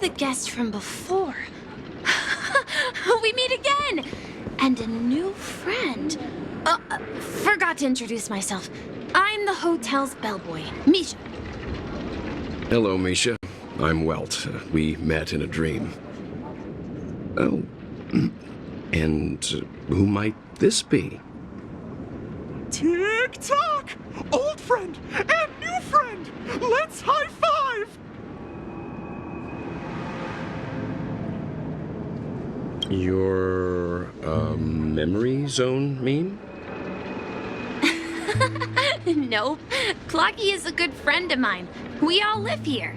the guest from before. We meet again! And a new friend. Forgot to introduce myself. I'm the hotel's bellboy, Misha. Hello, Misha. I'm Welt. We met in a dream. Oh. And who might this be? Tick-tock! Old friend and new friend! Let's high-five! Your, memory zone meme? No, Clocky is a good friend of mine. We all live here.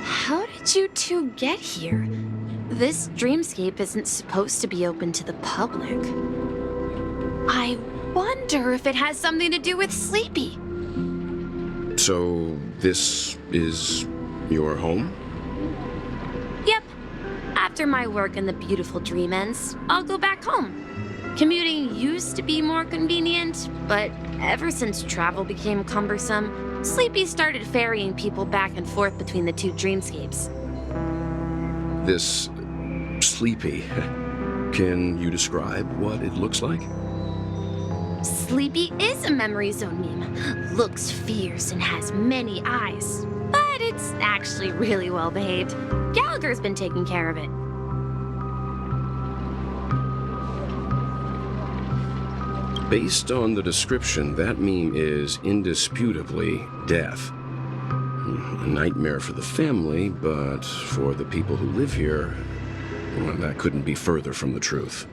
How did you two get here? This dreamscape isn't supposed to be open to the public. I wonder if it has something to do with Sleepy. So, this is your home? Yep. After my work in the beautiful dream ends, I'll go back home. Commuting used to be more convenient, but ever since travel became cumbersome, Sleepy started ferrying people back and forth between the two dreamscapes. This Sleepy. Can you describe what it looks like? Sleepy is a memory zone meme. Looks fierce and has many eyes. But it's actually really well behaved. Gallagher's been taking care of it. Based on the description, that meme is indisputably death. A nightmare for the family, but for the people who live here, well, that couldn't be further from the truth.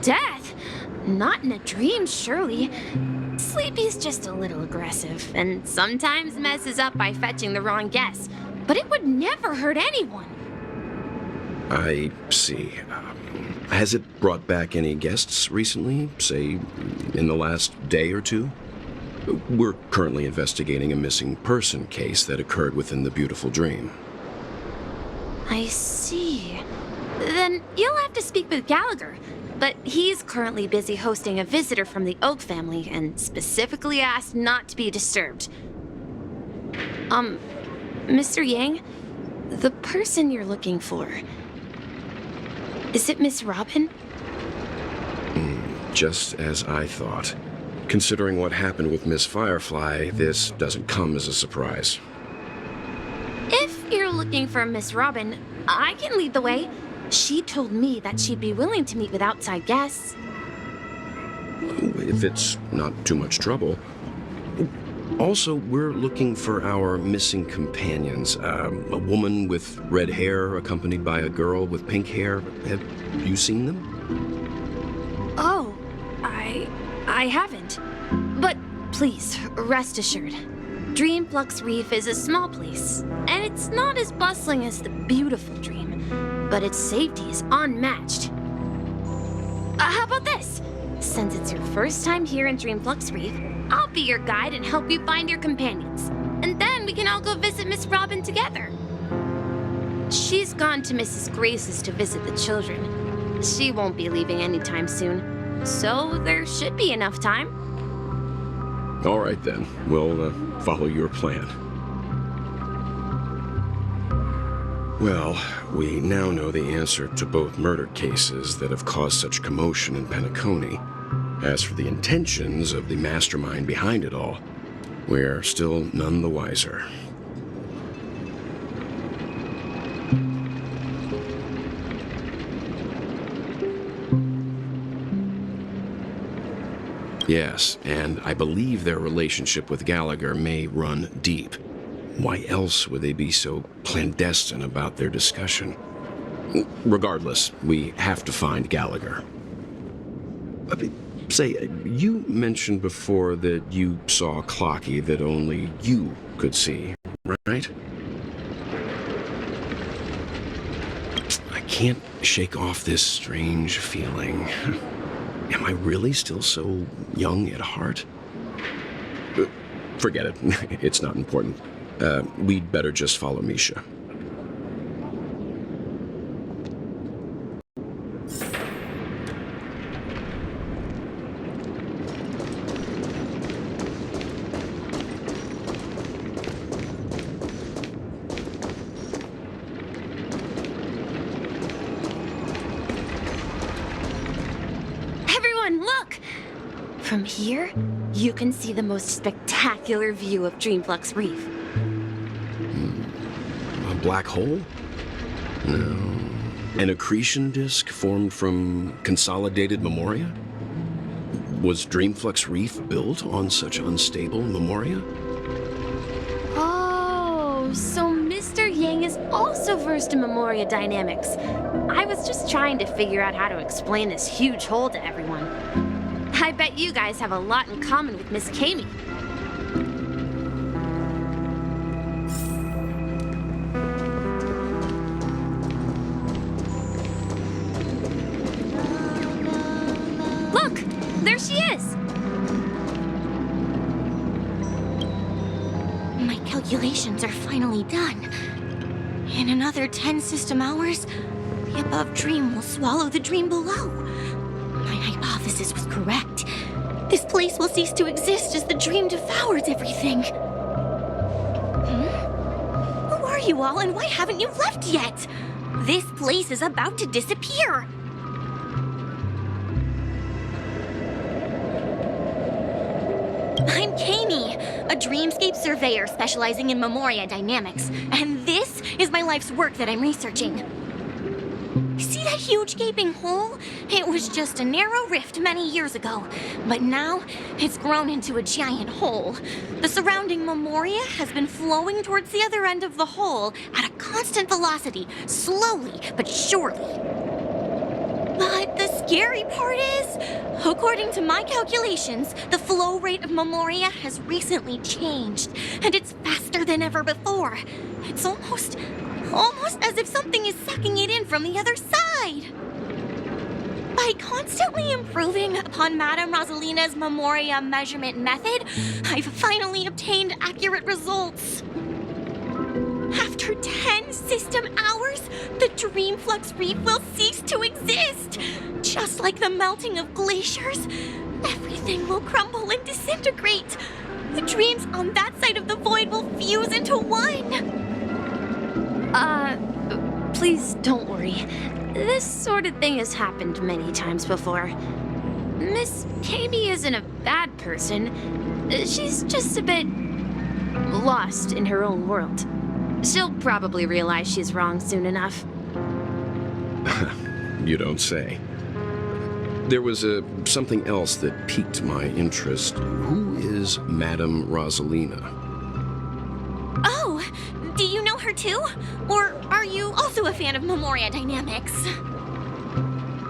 Death? Not in a dream, surely. Sleepy's just a little aggressive, and sometimes messes up by fetching the wrong guess. But it would never hurt anyone. I see. Has it brought back any guests recently, say, in the last day or two? We're currently investigating a missing person case that occurred within the beautiful dream. I see. Then you'll have to speak with Gallagher. But he's currently busy hosting a visitor from the Oak family and specifically asked not to be disturbed. Mr. Yang, the person you're looking for, is it Miss Robin? Just as I thought. Considering what happened with Miss Firefly, this doesn't come as a surprise. If you're looking for Miss Robin, I can lead the way. She told me that she'd be willing to meet with outside guests. If it's not too much trouble. Also, we're looking for our missing companions. A woman with red hair accompanied by a girl with pink hair. Have you seen them? Oh, I haven't. But please, rest assured. Dreamflux Reef is a small place, and it's not as bustling as the beautiful dream, but its safety is unmatched. How about this? Since it's your first time here in Dreamflux Reef, I'll be your guide and help you find your companions. And then we can all go visit Miss Robin together. She's gone to Mrs. Grace's to visit the children. She won't be leaving anytime soon, so there should be enough time. All right, then. We'll follow your plan. Well, we now know the answer to both murder cases that have caused such commotion in Penecony. As for the intentions of the mastermind behind it all, we're still none the wiser. Yes, and I believe their relationship with Gallagher may run deep. Why else would they be so clandestine about their discussion? Regardless, we have to find Gallagher. Say, you mentioned before that you saw Clocky that only you could see, right? I can't shake off this strange feeling. Am I really still so young at heart? Forget it. It's not important. We'd better just follow Misha. From here, you can see the most spectacular view of Dreamflux Reef. A black hole? No. An accretion disk formed from consolidated memoria? Was Dreamflux Reef built on such unstable memoria? Oh, so Mr. Yang is also versed in memoria dynamics. I was just trying to figure out how to explain this huge hole to everyone. I bet you guys have a lot in common with Miss Kami. Look! There she is! My calculations are finally done. In another 10 system hours, the above dream will swallow the dream below. My hypothesis was correct. This place will cease to exist as the dream devours everything. Who are you all, and why haven't you left yet? This place is about to disappear. I'm Kami, a dreamscape surveyor specializing in memoria dynamics, and this is my life's work that I'm researching. See that huge gaping hole? It was just a narrow rift many years ago, but now it's grown into a giant hole. The surrounding memoria has been flowing towards the other end of the hole at a constant velocity, slowly but surely. But the scary part is, according to my calculations, the flow rate of memoria has recently changed, and it's faster than ever before. It's almost as if something is sucking it in from the other side. By constantly improving upon Madame Rosalina's memoria measurement method, I've finally obtained accurate results. After 10 system hours, the Dreamflux Reef will cease to exist. Just like the melting of glaciers, everything will crumble and disintegrate. The dreams on that side of the void will fuse into one. Please don't worry. This sort of thing has happened many times before. Miss Kami isn't a bad person. She's just a bit lost in her own world. She'll probably realize she's wrong soon enough. You don't say. There was something else that piqued my interest. Who is Madame Rosalina? Oh, do you know her too? Or are you also a fan of memoria dynamics?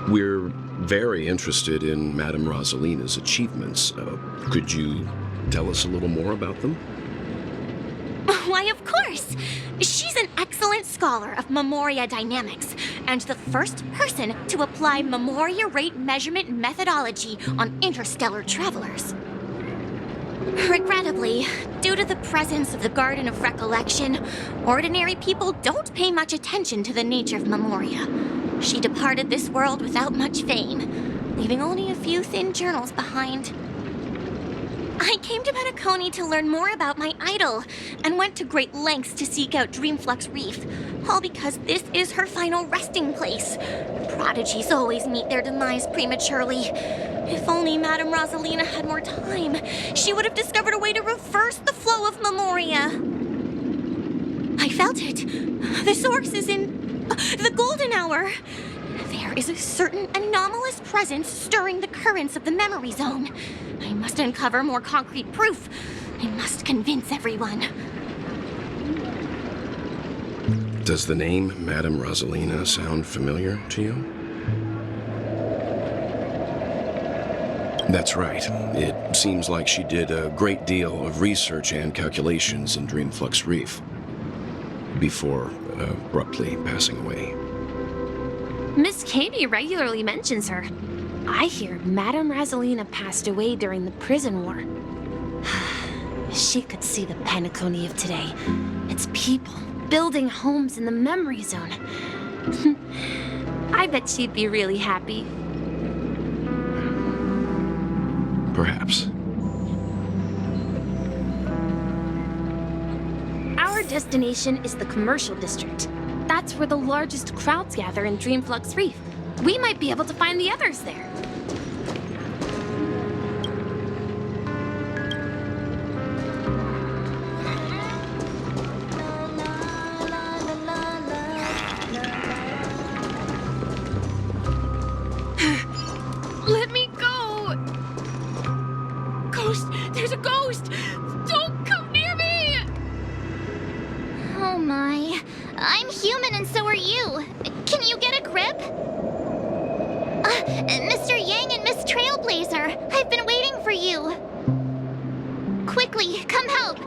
We're very interested in Madame Rosalina's achievements. Could you tell us a little more about them? Why, of course! She's an excellent scholar of memoria dynamics, and the first person to apply memoria rate measurement methodology on interstellar travelers. Regrettably, due to the presence of the Garden of Recollection, ordinary people don't pay much attention to the nature of memoria. She departed this world without much fame, leaving only a few thin journals behind. I came to Penecony to learn more about my idol, and went to great lengths to seek out Dreamflux Reef, all because this is her final resting place. Prodigies always meet their demise prematurely. If only Madame Rosalina had more time, she would have discovered a way to reverse the flow of memoria. I felt it. The source is in the golden hour. There is a certain anomalous presence stirring the currents of the memory zone. I must uncover more concrete proof. I must convince everyone. Does the name Madame Rosalina sound familiar to you? That's right. It seems like she did a great deal of research and calculations in Dreamflux Reef before abruptly passing away. Miss Kami regularly mentions her. I hear Madame Rosalina passed away during the prison war. She could see the Penecony of today. Its people building homes in the memory zone. I bet she'd be really happy. Perhaps. Our destination is the commercial district. That's where the largest crowds gather in Dreamflux Reef. We might be able to find the others there. ghost! There's a ghost! Don't come near me! Oh my. I'm human and so are you. Can you get a grip? Mr. Yang and Miss Trailblazer, I've been waiting for you. Quickly, come help.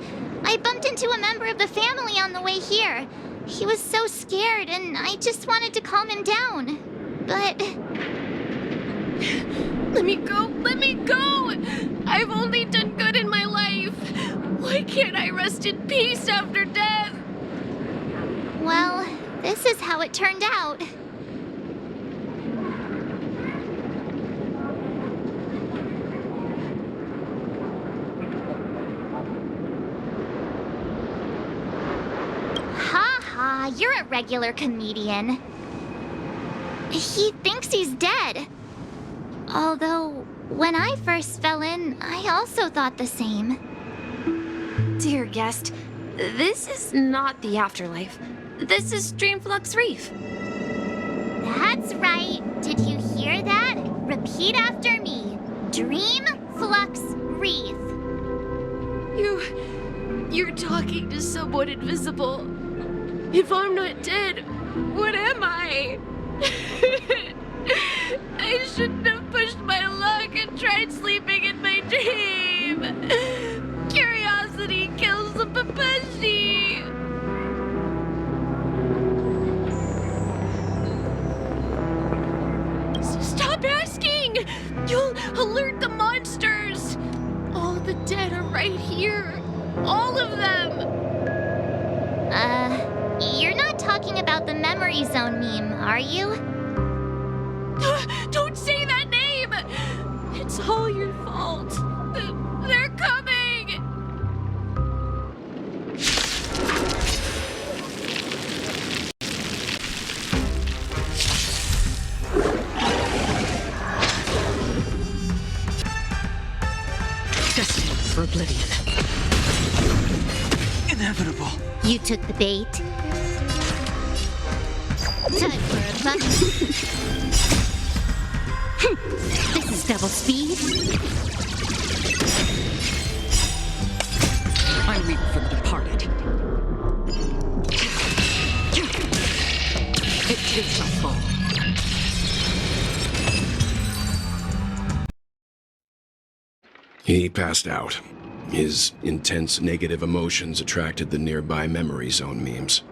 I bumped into a member of the family on the way here. He was so scared and I just wanted to calm him down. But... Let me go! Let me go! I've only done good in my life. Why can't I rest in peace after death? well, this is how it turned out. You're a regular comedian. He thinks he's dead. Although, when I first fell in, I also thought the same. Dear guest, this is not the afterlife. This is Dreamflux Reef. That's right. Did you hear that? Repeat after me. Dreamflux Reef. You're talking to someone invisible. If I'm not dead, what am I? I shouldn't have pushed my luck and tried sleeping in my dream. Curiosity kills the papashi. Stop asking! You'll alert the monsters. All the dead are right here. All of them. You're not talking about the memory zone meme, are you? Don't say that name! It's all your fault. They're coming! Destined for oblivion. Inevitable. You took the bait. Time for a buck. This is double speed. I weep for the departed. It takes my fall. He passed out. His intense negative emotions attracted the nearby memory zone memes.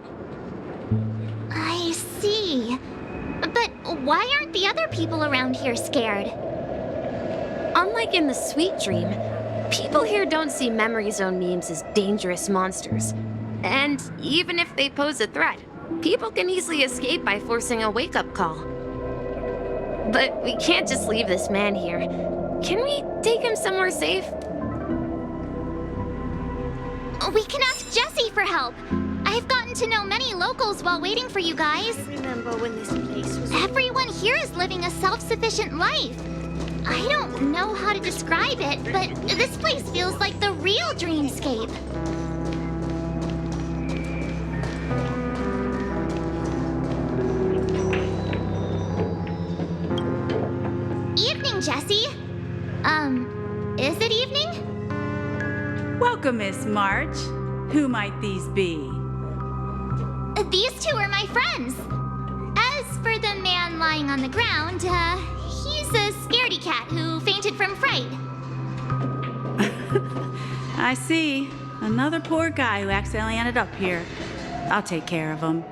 I see. But why aren't the other people around here scared? Unlike in the Sweet Dream, people here don't see memory zone memes as dangerous monsters. And even if they pose a threat, people can easily escape by forcing a wake-up call. But we can't just leave this man here. Can we take him somewhere safe? We can ask Jessie for help. I've gotten to know many locals while waiting for you guys. Remember when this place was... Everyone here is living a self-sufficient life. I don't know how to describe it, but this place feels like the real dreamscape. Evening, Jessie. Is it evening? Welcome, Miss March. Who might these be? These two are my friends. As for the man lying on the ground, he's a scaredy cat who fainted from fright. I see. Another poor guy who accidentally ended up here. I'll take care of him.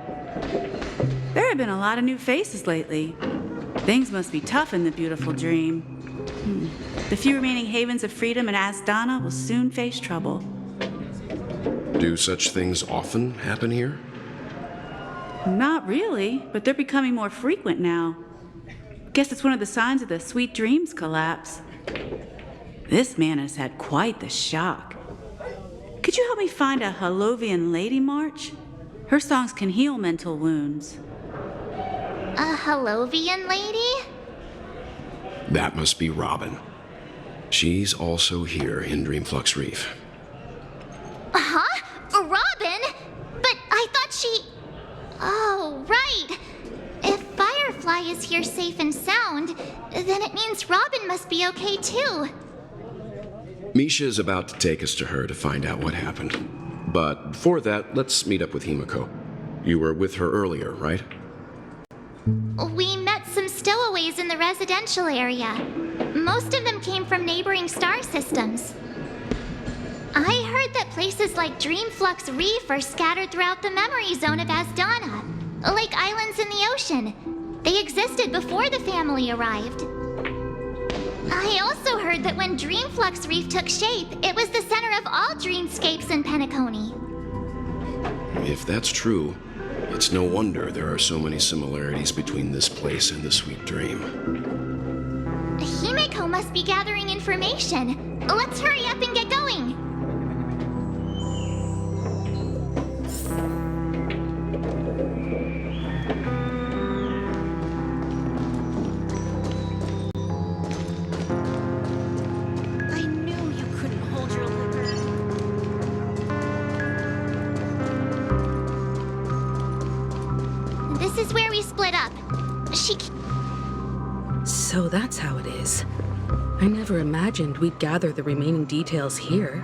There have been a lot of new faces lately. Things must be tough in the beautiful dream. The few remaining havens of freedom in Asdana will soon face trouble. Do such things often happen here? Not really, but they're becoming more frequent now. Guess it's one of the signs of the Sweet Dreams collapse. This man has had quite the shock. Could you help me find a Halovian lady, March? Her songs can heal mental wounds. A Halovian lady? That must be Robin. She's also here in Dreamflux Reef. Huh? Robin? But I thought she... Oh, right. If Firefly is here safe and sound, then it means Robin must be okay too. Misha is about to take us to her to find out what happened. But before that, let's meet up with Himiko. You were with her earlier, right? We met some stowaways in the residential area. Most of them came from neighboring star systems. I heard that places like Dreamflux Reef are scattered throughout the memory zone of Asdana, like islands in the ocean. They existed before the family arrived. I also heard that when Dreamflux Reef took shape, it was the center of all dreamscapes in Penecony. If that's true, it's no wonder there are so many similarities between this place and the Sweet Dream. Himeko must be gathering information. Let's hurry up and get going. I knew you couldn't hold your liquor. This is where we split up. So that's how it is. I never imagined we'd gather the remaining details here.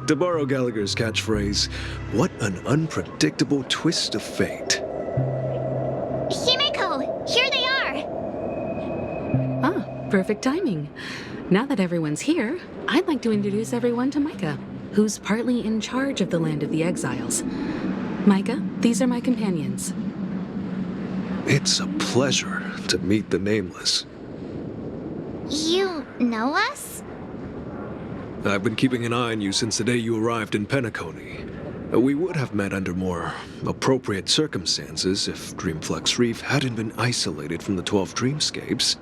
To borrow Gallagher's catchphrase, what an unpredictable twist of fate. Himeko, here they are. Ah, perfect timing. Now that everyone's here, I'd like to introduce everyone to Micah, who's partly in charge of the Land of the Exiles. Micah, these are my companions. It's a pleasure to meet the Nameless. You know us? I've been keeping an eye on you since the day you arrived in Penecony. We would have met under more appropriate circumstances if Dreamflux Reef hadn't been isolated from the 12 dreamscapes.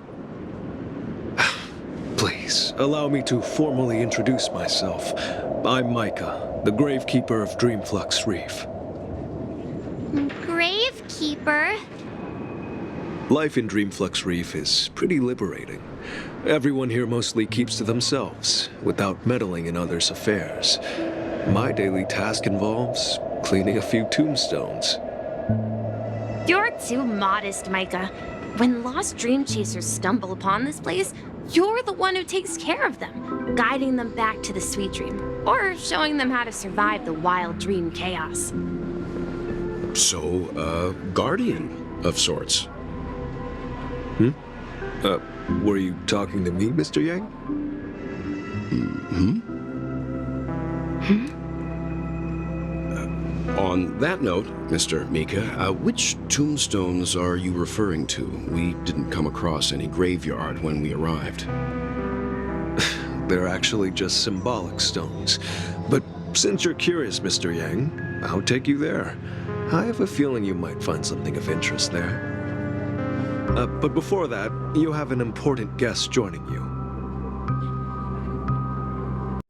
Please, allow me to formally introduce myself. I'm Micah, the Gravekeeper of Dreamflux Reef. Gravekeeper? Life in Dreamflux Reef is pretty liberating. Everyone here mostly keeps to themselves, without meddling in others' affairs. My daily task involves cleaning a few tombstones. You're too modest, Micah. When lost dream chasers stumble upon this place, you're the one who takes care of them, guiding them back to the Sweet Dream, or showing them how to survive the wild dream chaos. So, a guardian of sorts. Were you talking to me, Mr. Yang? On that note, Mr. Mika, which tombstones are you referring to? We didn't come across any graveyard when we arrived. They're actually just symbolic stones. But since you're curious, Mr. Yang, I'll take you there. I have a feeling you might find something of interest there. But before that, you have an important guest joining you.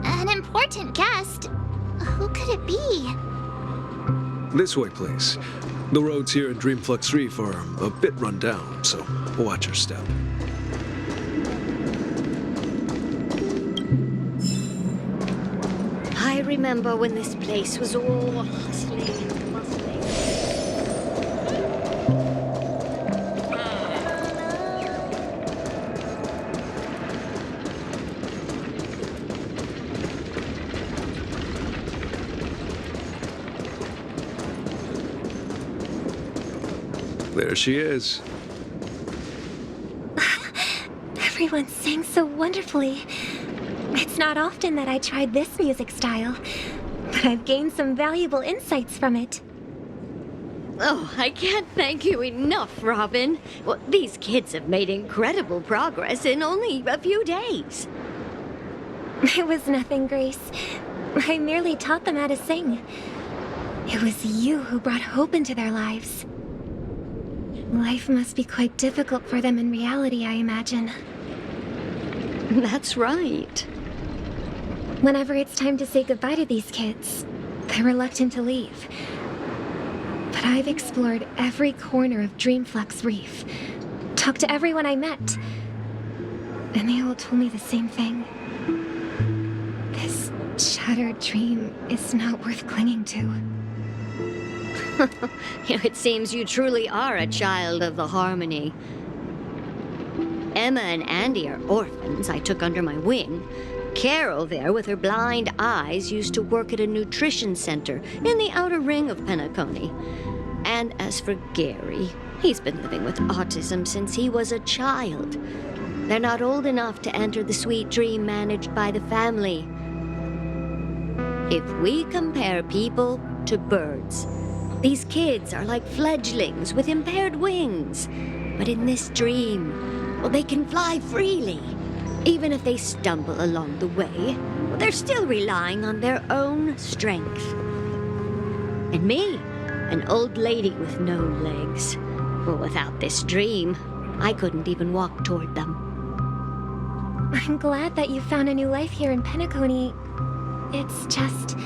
An important guest? Who could it be? This way, please. The roads here in Dreamflux Reef are a bit run down, so watch your step. I remember when this place was all hustling and bustling. There she is. Everyone sang so wonderfully. It's not often that I tried this music style, but I've gained some valuable insights from it. Oh, I can't thank you enough, Robin. Well, these kids have made incredible progress in only a few days. It was nothing, Grace. I merely taught them how to sing. It was you who brought hope into their lives. Life must be quite difficult for them in reality, I imagine. That's right. Whenever it's time to say goodbye to these kids, they're reluctant to leave. But I've explored every corner of Dreamflux Reef, talked to everyone I met, and they all told me the same thing. This shattered dream is not worth clinging to. It seems you truly are a child of the harmony. Emma and Andy are orphans I took under my wing. Carol there, with her blind eyes, used to work at a nutrition center in the outer ring of Penecony. And as for Gary, he's been living with autism since he was a child. They're not old enough to enter the sweet dream managed by the family. If we compare people to birds, these kids are like fledglings with impaired wings. But in this dream, well, they can fly freely. Even if they stumble along the way, well, they're still relying on their own strength. And me, an old lady with no legs. Well, without this dream, I couldn't even walk toward them. I'm glad that you found a new life here in Penecony. It's just...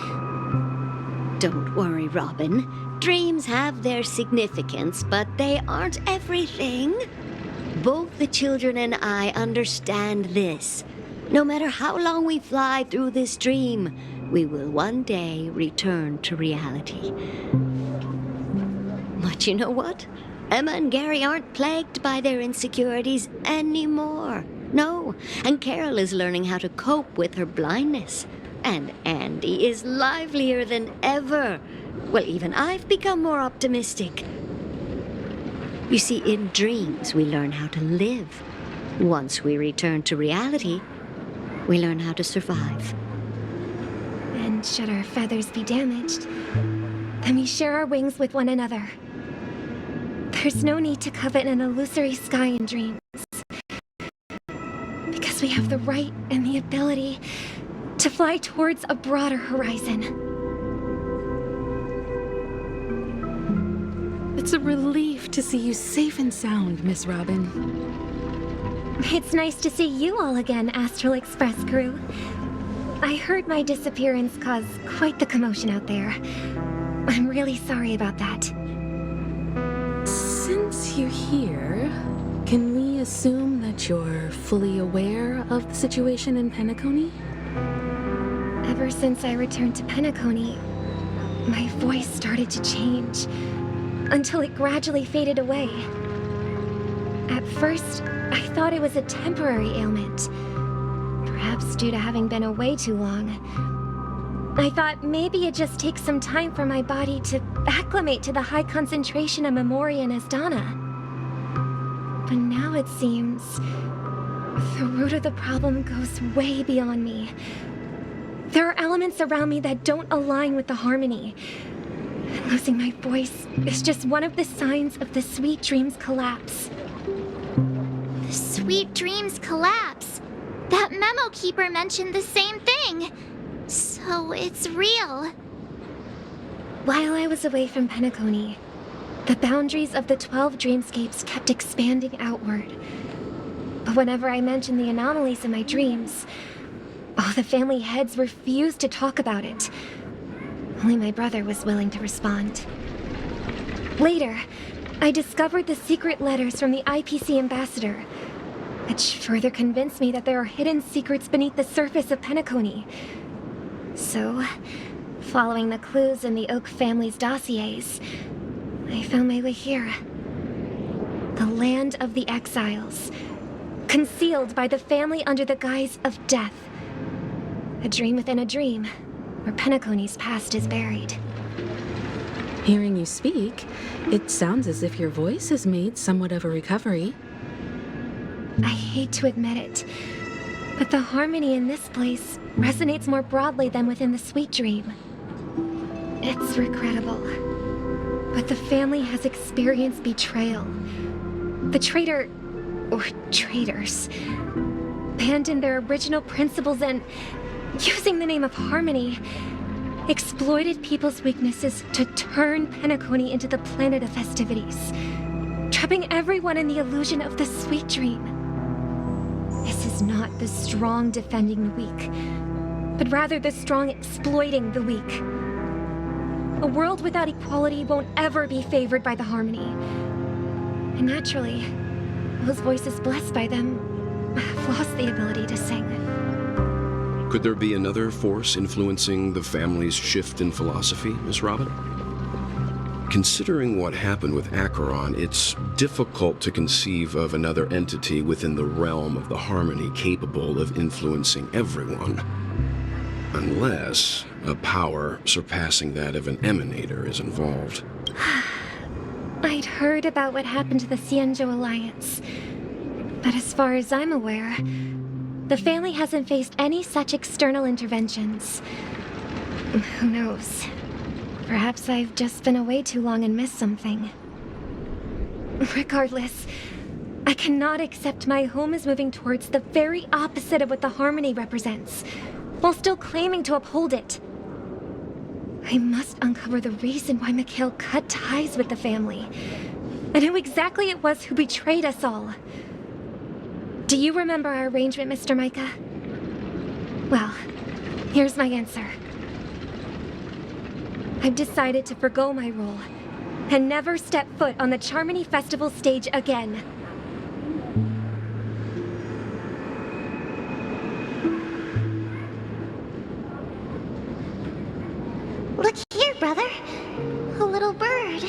Don't worry, Robin. Dreams have their significance, but they aren't everything. Both the children and I understand this. No matter how long we fly through this dream, we will one day return to reality. But you know what? Emma and Gary aren't plagued by their insecurities anymore. No, and Carol is learning how to cope with her blindness. And Andy is livelier than ever. Well, even I've become more optimistic. You see, in dreams, we learn how to live. Once we return to reality, we learn how to survive. And should our feathers be damaged, then we share our wings with one another. There's no need to covet an illusory sky in dreams. Because we have the right and the ability to fly towards a broader horizon. It's a relief to see you safe and sound, Miss Robin. It's nice to see you all again, Astral Express crew. I heard my disappearance caused quite the commotion out there. I'm really sorry about that. Since you're here, can we assume that you're fully aware of the situation in Penecony? Ever since I returned to Penecony, my voice started to change, until it gradually faded away. At first, I thought it was a temporary ailment, perhaps due to having been away too long. I thought maybe it just takes some time for my body to acclimate to the high concentration of Memoria and Asdana. But now it seems the root of the problem goes way beyond me. There are elements around me that don't align with the harmony. Losing my voice is just one of the signs of the Sweet Dreams collapse. The Sweet Dreams collapse. That memo keeper mentioned the same thing. So it's real. While I was away from Penecony, the boundaries of the 12 dreamscapes kept expanding outward. But whenever I mentioned the anomalies in my dreams, all the family heads refused to talk about it. Only my brother was willing to respond. Later, I discovered the secret letters from the IPC ambassador, which further convinced me that there are hidden secrets beneath the surface of Penecony. So, following the clues in the Oak family's dossiers, I found my way here. The land of the exiles, concealed by the family under the guise of death. A dream within a dream, where Penecony's past is buried. Hearing you speak, it sounds as if your voice has made somewhat of a recovery. I hate to admit it, but the harmony in this place resonates more broadly than within the Sweet Dream. It's regrettable, but the family has experienced betrayal. The traitor, or traitors, abandoned their original principles and, using the name of harmony, exploited people's weaknesses to turn Penecony into the planet of festivities, trapping everyone in the illusion of the Sweet Dream. This is not the strong defending the weak, but rather the strong exploiting the weak. A world without equality won't ever be favored by the harmony. And naturally, those voices blessed by them have lost the ability to sing. Could there be another force influencing the family's shift in philosophy, Miss Robin? Considering what happened with Acheron, it's difficult to conceive of another entity within the realm of the Harmony capable of influencing everyone. Unless a power surpassing that of an emanator is involved. I'd heard about what happened to the Xianzhou Alliance. But as far as I'm aware, the family hasn't faced any such external interventions. Who knows? Perhaps I've just been away too long and missed something. Regardless, I cannot accept my home is moving towards the very opposite of what the Harmony represents, while still claiming to uphold it. I must uncover the reason why Mikhail cut ties with the family, and who exactly it was who betrayed us all. Do you remember our arrangement, Mr. Micah? Well, here's my answer. I've decided to forgo my role, and never step foot on the Charmony Festival stage again. Look here, brother. A little bird.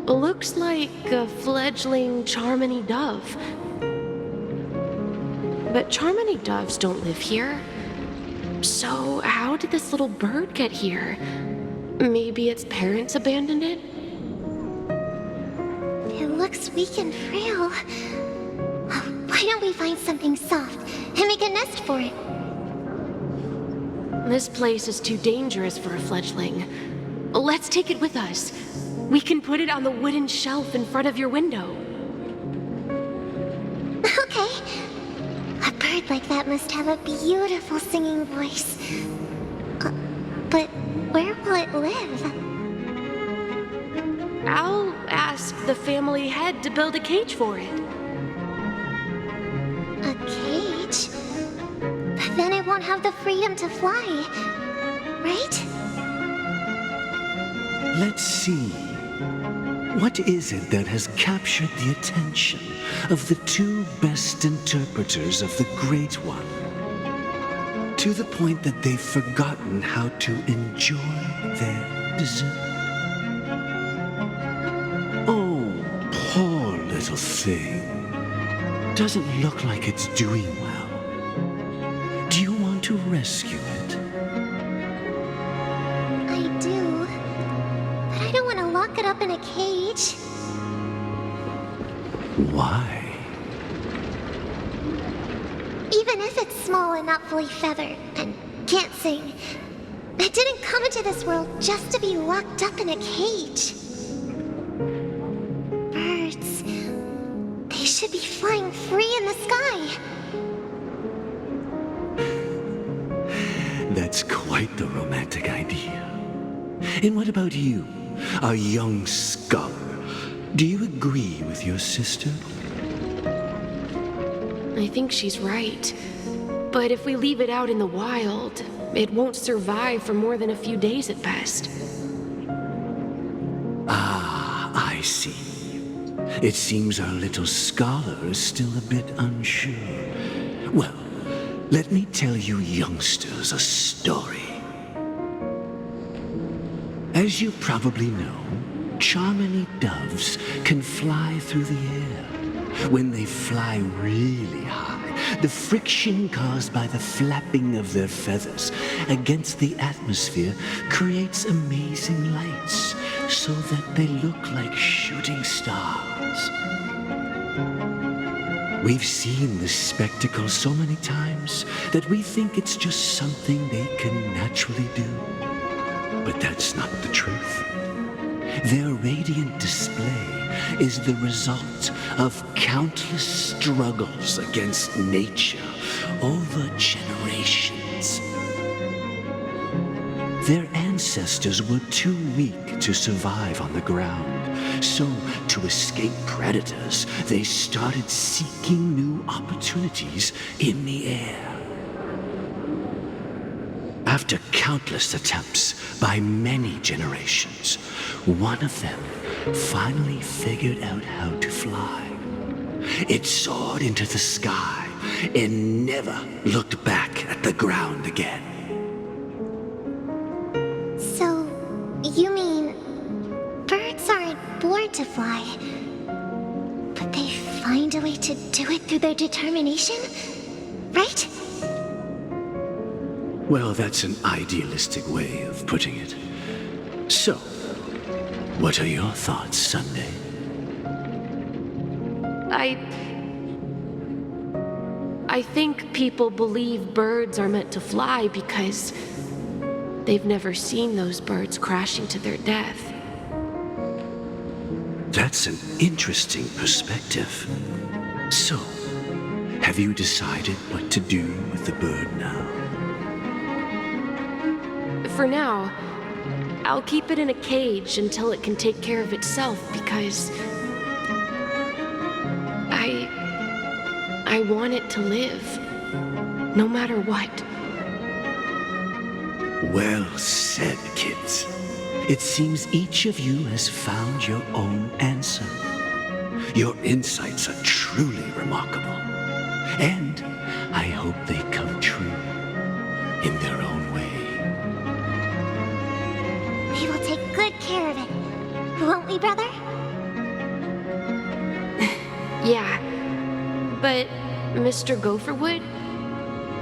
Looks like a fledgling Charmony dove. But Charmony doves don't live here. So how did this little bird get here? Maybe its parents abandoned it? It looks weak and frail. Why don't we find something soft and make a nest for it? This place is too dangerous for a fledgling. Let's take it with us. We can put it on the wooden shelf in front of your window. Okay. A bird like that must have a beautiful singing voice. But where will it live? I'll ask the family head to build a cage for it. A cage? But then it won't have the freedom to fly, right? Let's see. What is it that has captured the attention of the two best interpreters of the Great One? To the point that they've forgotten how to enjoy their dessert. Oh, poor little thing. Doesn't look like it's doing well. Do you want to rescue it? I do. But I don't want to lock it up in a cage. Why? Even if it's small and not fully feathered and can't sing, it didn't come into this world just to be locked up in a cage. Birds, they should be flying free in the sky. That's quite the romantic idea. And what about you, a young scholar? Do you agree with your sister? I think she's right. But if we leave it out in the wild, it won't survive for more than a few days at best. Ah, I see. It seems our little scholar is still a bit unsure. Well, let me tell you youngsters a story. As you probably know, Charmony doves can fly through the air. When they fly really high, the friction caused by the flapping of their feathers against the atmosphere creates amazing lights so that they look like shooting stars. We've seen this spectacle so many times that we think it's just something they can naturally do. But that's not the truth. Their radiant display is the result of countless struggles against nature over generations. Their ancestors were too weak to survive on the ground, so to escape predators, they started seeking new opportunities in the air. After countless attempts by many generations, one of them finally figured out how to fly. It soared into the sky and never looked back at the ground again. So, You mean, birds aren't born to fly, but they find a way to do it through their determination, right? Well, that's an idealistic way of putting it. So, what are your thoughts, Sunday? I think people believe birds are meant to fly because they've never seen those birds crashing to their death. That's an interesting perspective. So, have you decided what to do with the bird now? For now, I'll keep it in a cage until it can take care of itself because I want it to live, no matter what. Well said, kids. It seems each of you has found your own answer. Your insights are truly remarkable. And I hope they come true in their own way. We will take good care of it, won't we, brother? Yeah, but Mr. Gopherwood,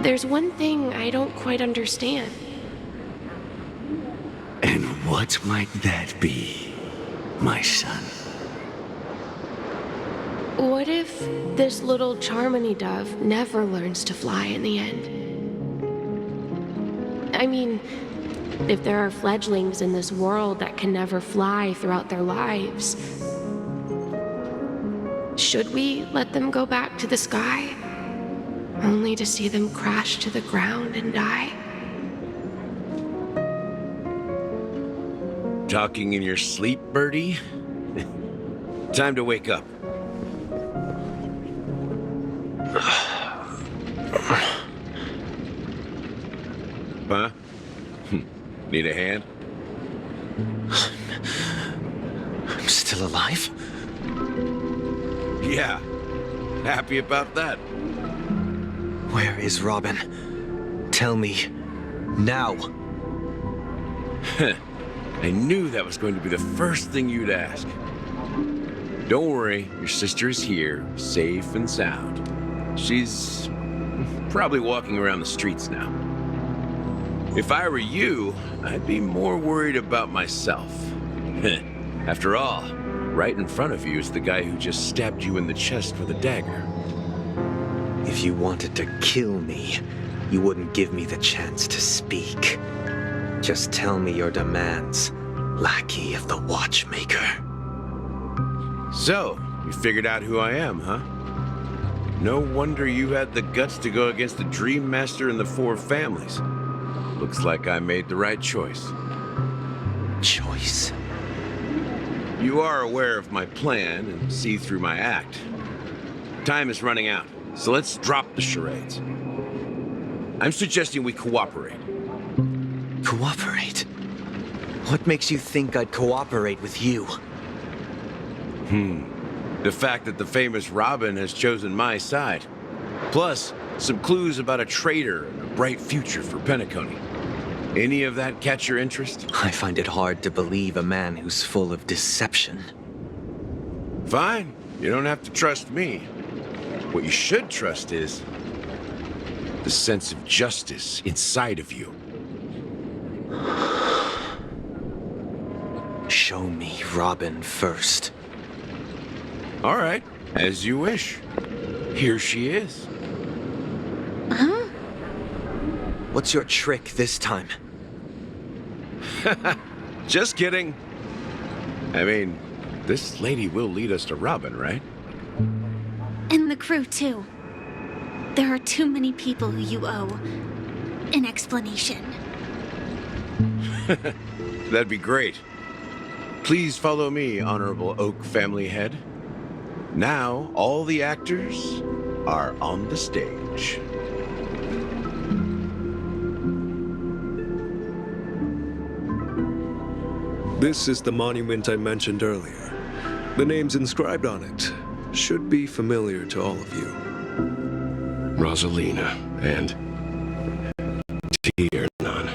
there's one thing I don't quite understand. And what might that be, my son? What if this little Charmony dove never learns to fly in the end? I mean, if there are fledglings in this world that can never fly throughout their lives, should we let them go back to the sky, only to see them crash to the ground and die? Talking in your sleep, Birdie? Time to wake up. Huh? Need a hand? I'm still alive? Yeah. Happy about that. Where is Robin? Tell me. Now. I knew that was going to be the first thing you'd ask. Don't worry, your sister is here, safe and sound. She's probably walking around the streets now. If I were you, I'd be more worried about myself. After all, right in front of you is the guy who just stabbed you in the chest with a dagger. If you wanted to kill me, you wouldn't give me the chance to speak. Just tell me your demands, lackey of the watchmaker. So, you figured out who I am, huh? No wonder you had the guts to go against the Dream Master and the Four Families. Looks like I made the right choice. Choice? You are aware of my plan and see through my act. Time is running out, so let's drop the charades. I'm suggesting we cooperate. Cooperate? What makes you think I'd cooperate with you? The fact that the famous Robin has chosen my side. Plus, some clues about a traitor and a bright future for Penecony. Any of that catch your interest? I find it hard to believe a man who's full of deception. Fine. You don't have to trust me. What you should trust is the sense of justice inside of you. Show me Robin first. All right, as you wish. Here she is. Huh? What's your trick this time? Just kidding. I mean, this lady will lead us to Robin, right? And the crew, too. There are too many people who you owe an explanation. That'd be great. Please follow me, Honorable Oak Family Head. Now, all the actors are on the stage. This is the monument I mentioned earlier. The names inscribed on it should be familiar to all of you. Rosalina and Tiernan.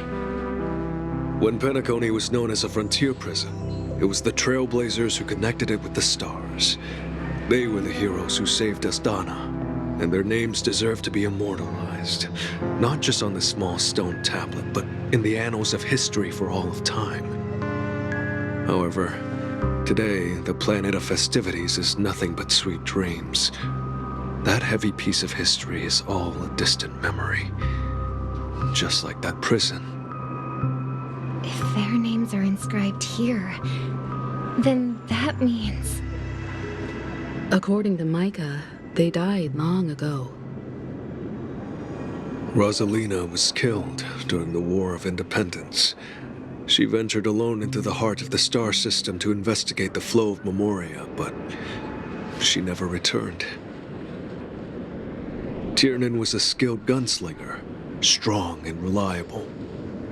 When Penecony was known as a frontier prison, it was the trailblazers who connected it with the stars. They were the heroes who saved Asdana, and their names deserve to be immortalized, not just on this small stone tablet, but in the annals of history for all of time. However, today, the planet of festivities is nothing but sweet dreams. That heavy piece of history is all a distant memory, just like that prison. If their names are inscribed here, then that means... According to Micah, they died long ago. Rosalina was killed during the War of Independence. She ventured alone into the heart of the star system to investigate the flow of Memoria, but she never returned. Tiernan was a skilled gunslinger, strong and reliable.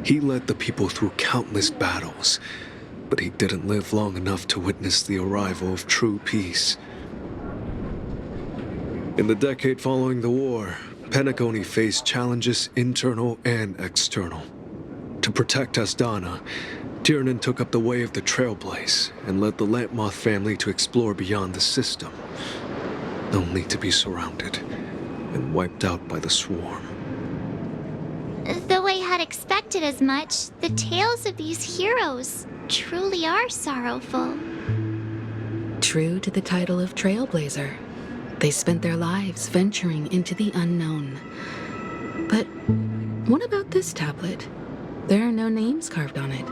He led the people through countless battles, but he didn't live long enough to witness the arrival of true peace. In the decade following the war, Penecony faced challenges internal and external. To protect Asdana, Tiernan took up the way of the Trailblaze and led the Lampmoth family to explore beyond the system, only to be surrounded and wiped out by the swarm. Though I had expected as much, the tales of these heroes truly are sorrowful. True to the title of Trailblazer, they spent their lives venturing into the unknown. But what about this tablet? There are no names carved on it.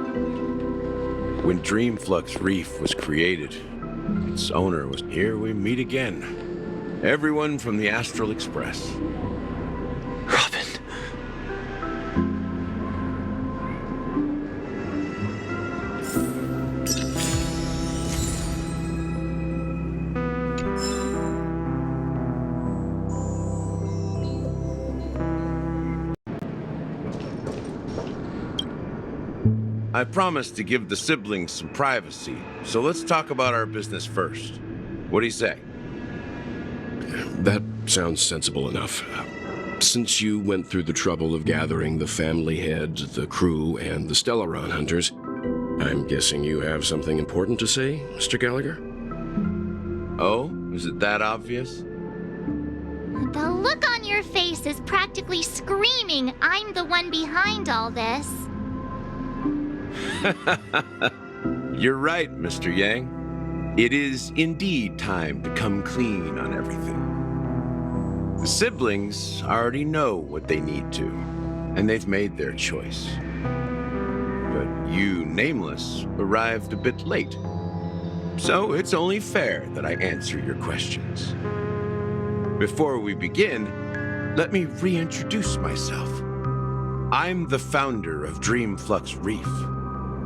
When Dreamflux Reef was created, its owner was here we meet again. Everyone from the Astral Express. Robin. I promised to give the siblings some privacy, so let's talk about our business first. What do you say? That sounds sensible enough. Since you went through the trouble of gathering the family head, the crew, and the Stellaron hunters, I'm guessing you have something important to say, Mr. Gallagher? Oh, is it that obvious? The look on your face is practically screaming, I'm the one behind all this. You're right, Mr. Yang. It is indeed time to come clean on everything. The siblings already know what they need to, and they've made their choice. But you, Nameless, arrived a bit late. So it's only fair that I answer your questions. Before we begin, let me reintroduce myself. I'm the founder of Dreamflux Reef,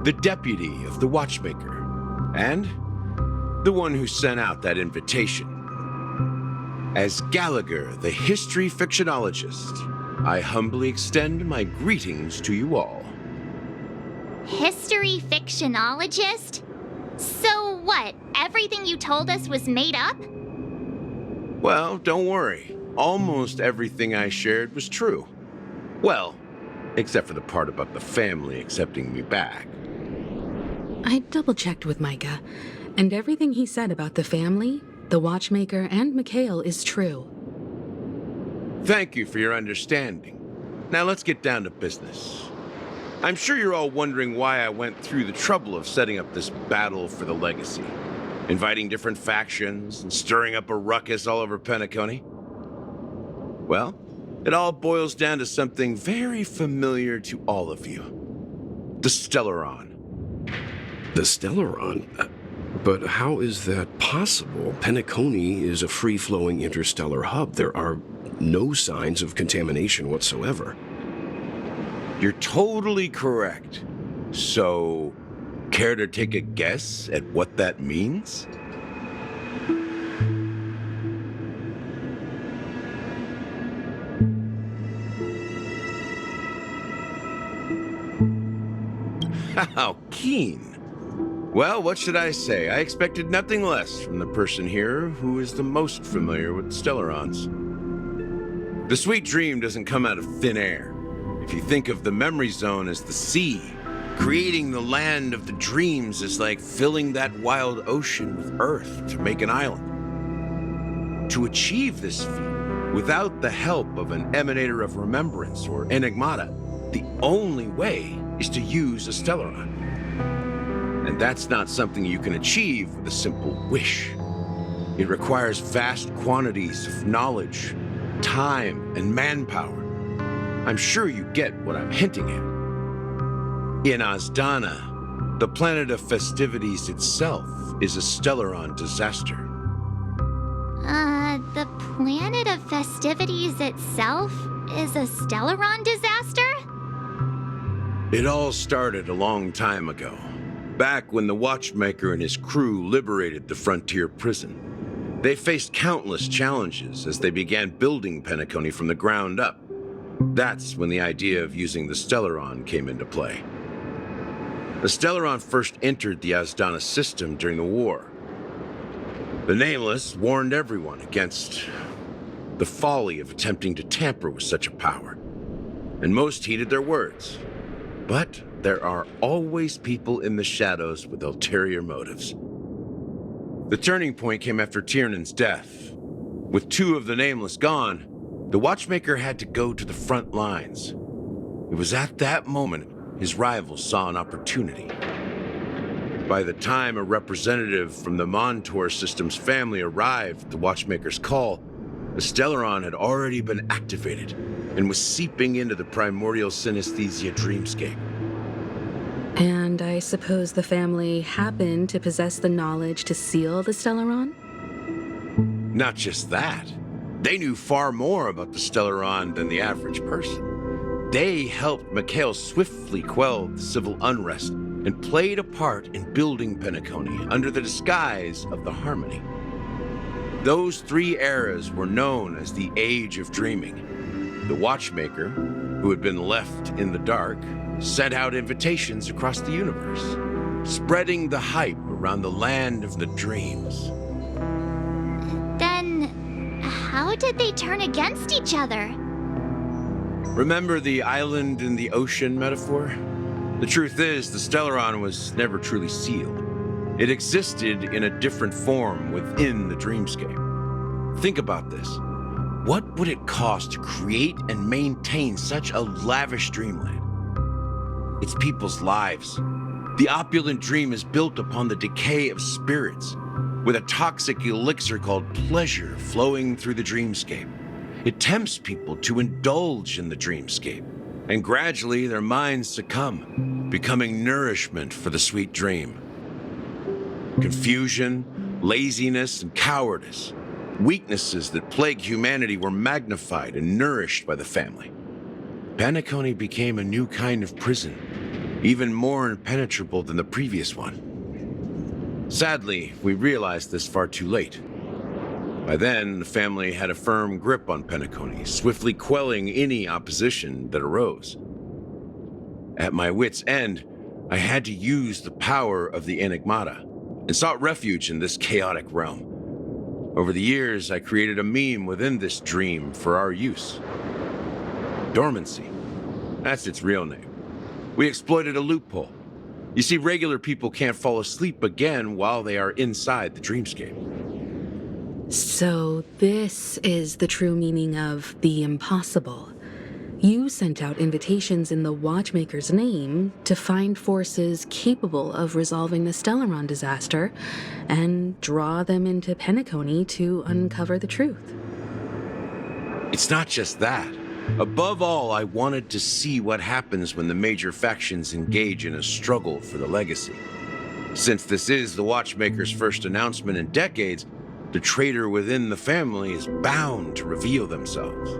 the deputy of the Watchmaker, and the one who sent out that invitation. As Gallagher, the history fictionologist, I humbly extend my greetings to you all. History fictionologist? So what, everything you told us was made up? Well, don't worry. Almost everything I shared was true. Well, except for the part about the family accepting me back. I double-checked with Micah, and everything he said about the family, the Watchmaker, and Mikhail is true. Thank you for your understanding. Now let's get down to business. I'm sure you're all wondering why I went through the trouble of setting up this battle for the legacy, inviting different factions and stirring up a ruckus all over Penecony. Well, it all boils down to something very familiar to all of you. The Stellaron. The Stellaron? But how is that possible? Penecony is a free-flowing interstellar hub. There are no signs of contamination whatsoever. You're totally correct. So, care to take a guess at what that means? How keen. Well, what should I say? I expected nothing less from the person here who is the most familiar with Stellarons. The sweet dream doesn't come out of thin air. If you think of the memory zone as the sea, Creating the land of the dreams is like filling that wild ocean with earth to make an island. To achieve this feat, without the help of an emanator of remembrance or enigmata, the only way is to use a Stellaron. And that's not something you can achieve with a simple wish. It requires vast quantities of knowledge, time, and manpower. I'm sure you get what I'm hinting at. In Azdana, the planet of festivities itself is a Stellaron disaster. The planet of festivities itself is a Stellaron disaster? It all started a long time ago, back when the Watchmaker and his crew liberated the frontier prison. They faced countless challenges as they began building Penecony from the ground up. That's when the idea of using the Stellaron came into play. The Stellaron first entered the Azdana system during the war. The Nameless warned everyone against the folly of attempting to tamper with such a power, and most heeded their words. But there are always people in the shadows with ulterior motives. The turning point came after Tiernan's death. With 2 of the Nameless gone, the Watchmaker had to go to the front lines. It was at that moment his rivals saw an opportunity. By the time a representative from the Montour Systems family arrived at the Watchmaker's call, the Stellaron had already been activated and was seeping into the primordial synesthesia dreamscape. And I suppose the family happened to possess the knowledge to seal the Stellaron? Not just that. They knew far more about the Stellaron than the average person. They helped Mikhail swiftly quell the civil unrest and played a part in building Penecony under the disguise of the Harmony. Those 3 eras were known as the Age of Dreaming. The Watchmaker, who had been left in the dark, sent out invitations across the universe, spreading the hype around the land of the dreams. Then, how did they turn against each other? Remember the island in the ocean metaphor? The truth is, the Stellaron was never truly sealed. It existed in a different form within the dreamscape. Think about this. What would it cost to create and maintain such a lavish dreamland? It's people's lives. The opulent dream is built upon the decay of spirits, with a toxic elixir called pleasure flowing through the dreamscape. It tempts people to indulge in the dreamscape, and gradually their minds succumb, becoming nourishment for the sweet dream. Confusion, laziness, and cowardice, weaknesses that plague humanity, were magnified and nourished by the family. Penecony became a new kind of prison, even more impenetrable than the previous one. Sadly, we realized this far too late. By then, the family had a firm grip on Penecony, swiftly quelling any opposition that arose. At my wit's end, I had to use the power of the Enigmata, and sought refuge in this chaotic realm. Over the years, I created a meme within this dream for our use. Dormancy. That's its real name. We exploited a loophole. You see, regular people can't fall asleep again while they are inside the dreamscape. So this is the true meaning of the impossible. You sent out invitations in the Watchmaker's name to find forces capable of resolving the Stellaron disaster and draw them into Penecony to uncover the truth. It's not just that. Above all, I wanted to see what happens when the major factions engage in a struggle for the legacy. Since this is the Watchmaker's first announcement in decades, the traitor within the family is bound to reveal themselves.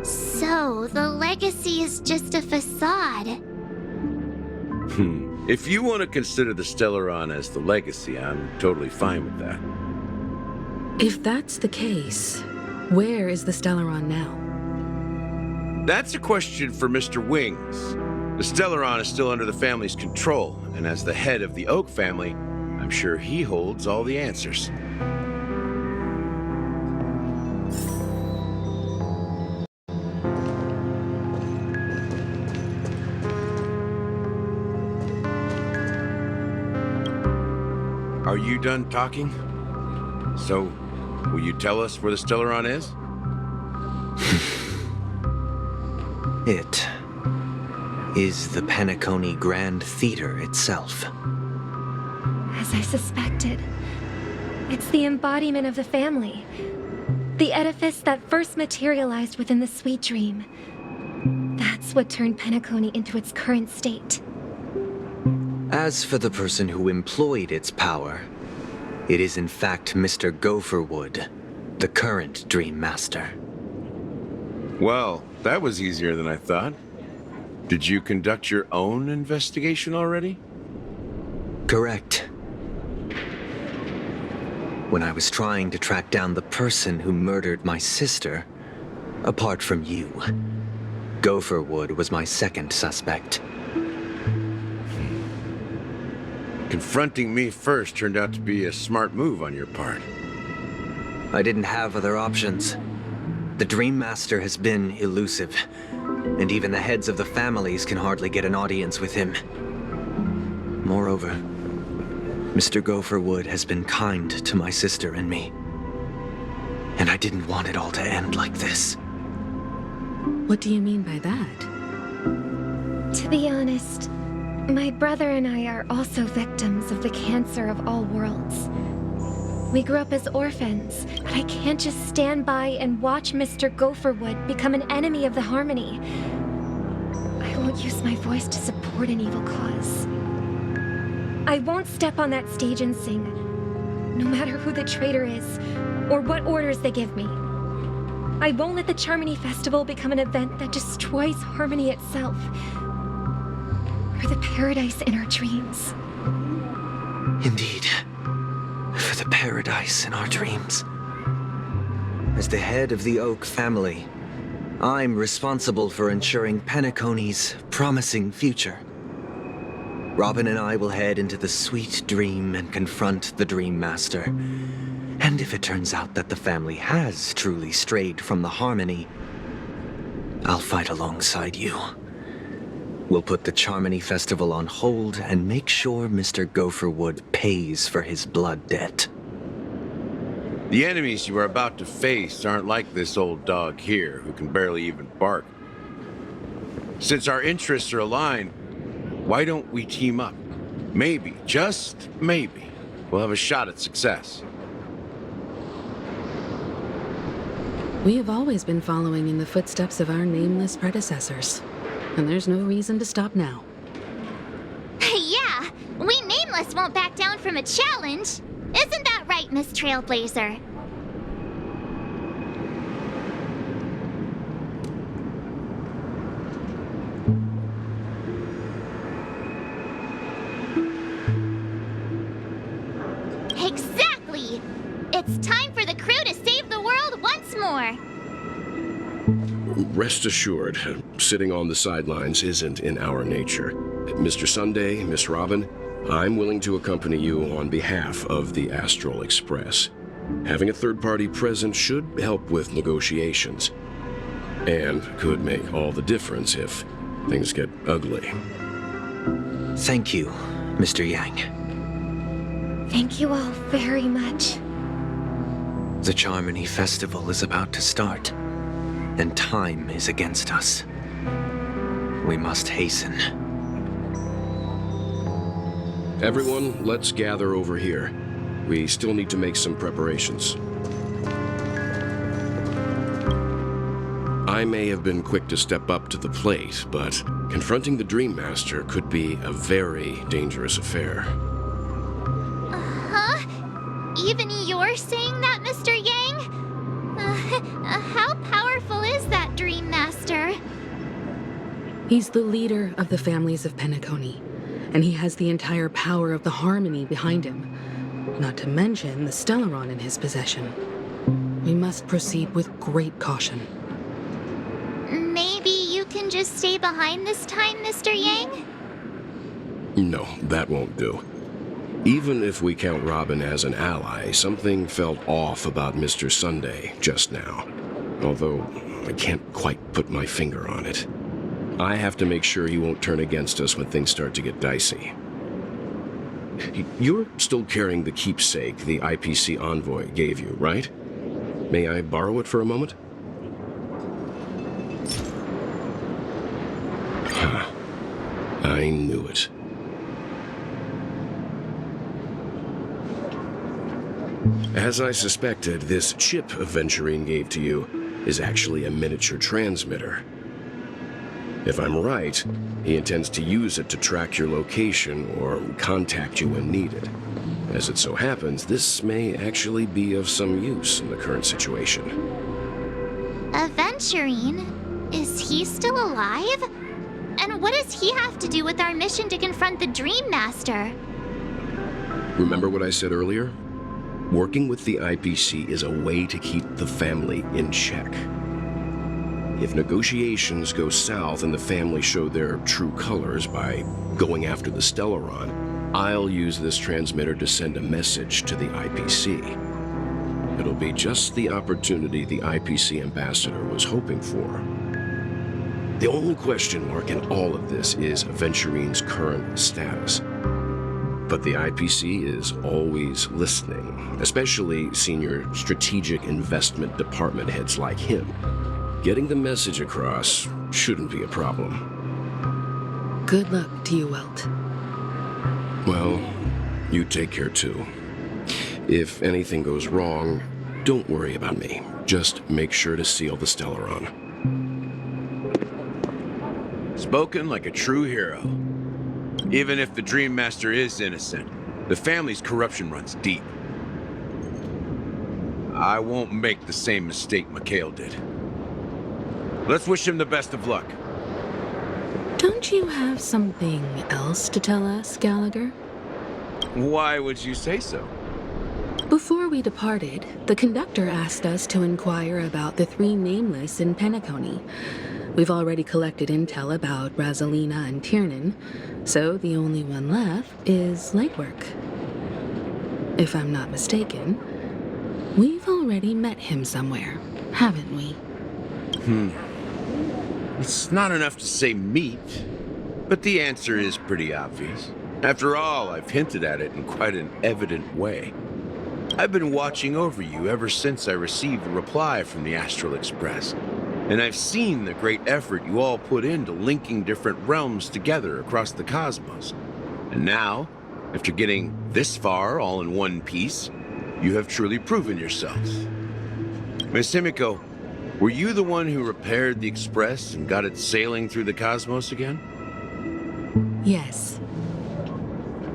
So, the legacy is just a facade. If you want to consider the Stellaron as the legacy, I'm totally fine with that. If that's the case, where is the Stellaron now? That's a question for Mr. Wings. The Stellaron is still under the family's control, and as the head of the Oak family, I'm sure he holds all the answers. Are you done talking? So, will you tell us where the Stellaron is? It is the Penecony Grand Theater itself. As I suspected, it's the embodiment of the family. The edifice that first materialized within the Sweet Dream. That's what turned Penecony into its current state. As for the person who employed its power, it is in fact Mr. Gopherwood, the current Dream Master. Well, that was easier than I thought. Did you conduct your own investigation already? Correct. When I was trying to track down the person who murdered my sister, apart from you, Gopherwood was my second suspect. Confronting me first turned out to be a smart move on your part. I didn't have other options. The Dream Master has been elusive, and even the heads of the families can hardly get an audience with him. Moreover, Mr. Gopherwood has been kind to my sister and me, and I didn't want it all to end like this. What do you mean by that? To be honest, my brother and I are also victims of the cancer of all worlds. We grew up as orphans, but I can't just stand by and watch Mr. Gopherwood become an enemy of the Harmony. I won't use my voice to support an evil cause. I won't step on that stage and sing, no matter who the traitor is, or what orders they give me. I won't let the Charmony Festival become an event that destroys Harmony itself, or the paradise in our dreams. Indeed. For the paradise in our dreams. As the head of the Oak family, I'm responsible for ensuring Penecony's promising future. Robin and I will head into the Sweet Dream and confront the Dream Master. And if it turns out that the family has truly strayed from the Harmony, I'll fight alongside you. We'll put the Charmony Festival on hold and make sure Mr. Gopherwood pays for his blood debt. The enemies you are about to face aren't like this old dog here, who can barely even bark. Since our interests are aligned, why don't we team up? Maybe, just maybe, we'll have a shot at success. We have always been following in the footsteps of our nameless predecessors. And there's no reason to stop now. Yeah, we Nameless won't back down from a challenge. Isn't that right, Miss Trailblazer? Exactly! It's time for the crew to save the world once more. Rest assured, sitting on the sidelines isn't in our nature. Mr. Sunday, Miss Robin, I'm willing to accompany you on behalf of the Astral Express. Having a third party present should help with negotiations, and could make all the difference if things get ugly. Thank you, Mr. Yang. Thank you all very much. The Charmony Festival is about to start, and time is against us. We must hasten. Everyone, let's gather over here. We still need to make some preparations. I may have been quick to step up to the plate, but confronting the Dream Master could be a very dangerous affair. Huh? Even you're saying that, Mr. Yang? How powerful is that Dream Master? He's the leader of the families of Penecony, and he has the entire power of the Harmony behind him, not to mention the Stellaron in his possession. We must proceed with great caution. Maybe you can just stay behind this time, Mr. Yang? No, that won't do. Even if we count Robin as an ally, something felt off about Mr. Sunday just now. Although, I can't quite put my finger on it. I have to make sure he won't turn against us when things start to get dicey. You're still carrying the keepsake the IPC envoy gave you, right? May I borrow it for a moment? I knew it. As I suspected, this chip Aventurine gave to you is actually a miniature transmitter. If I'm right, he intends to use it to track your location or contact you when needed. As it so happens, this may actually be of some use in the current situation. Aventurine? Is he still alive? And what does he have to do with our mission to confront the Dream Master? Remember what I said earlier? Working with the IPC is a way to keep the family in check. If negotiations go south and the family show their true colors by going after the Stellaron, I'll use this transmitter to send a message to the IPC. It'll be just the opportunity the IPC ambassador was hoping for. The only question mark in all of this is Aventurine's current status. But the IPC is always listening, especially senior strategic investment department heads like him. Getting the message across shouldn't be a problem. Good luck to you, Welt. Well, you take care too. If anything goes wrong, don't worry about me. Just make sure to seal the Stellaron. Spoken like a true hero. Even if the Dream Master is innocent, the family's corruption runs deep. I won't make the same mistake Mikhail did. Let's wish him the best of luck. Don't you have something else to tell us, Gallagher? Why would you say so? Before we departed, the conductor asked us to inquire about the 3 nameless in Penecony. We've already collected intel about Razalina and Tiernan, so the only one left is legwork. If I'm not mistaken, we've already met him somewhere, haven't we? It's not enough to say meet, but the answer is pretty obvious. After all, I've hinted at it in quite an evident way. I've been watching over you ever since I received a reply from the Astral Express, and I've seen the great effort you all put into linking different realms together across the cosmos. And now, after getting this far all in one piece, you have truly proven yourselves. Miss Himiko, were you the one who repaired the Express and got it sailing through the cosmos again? Yes.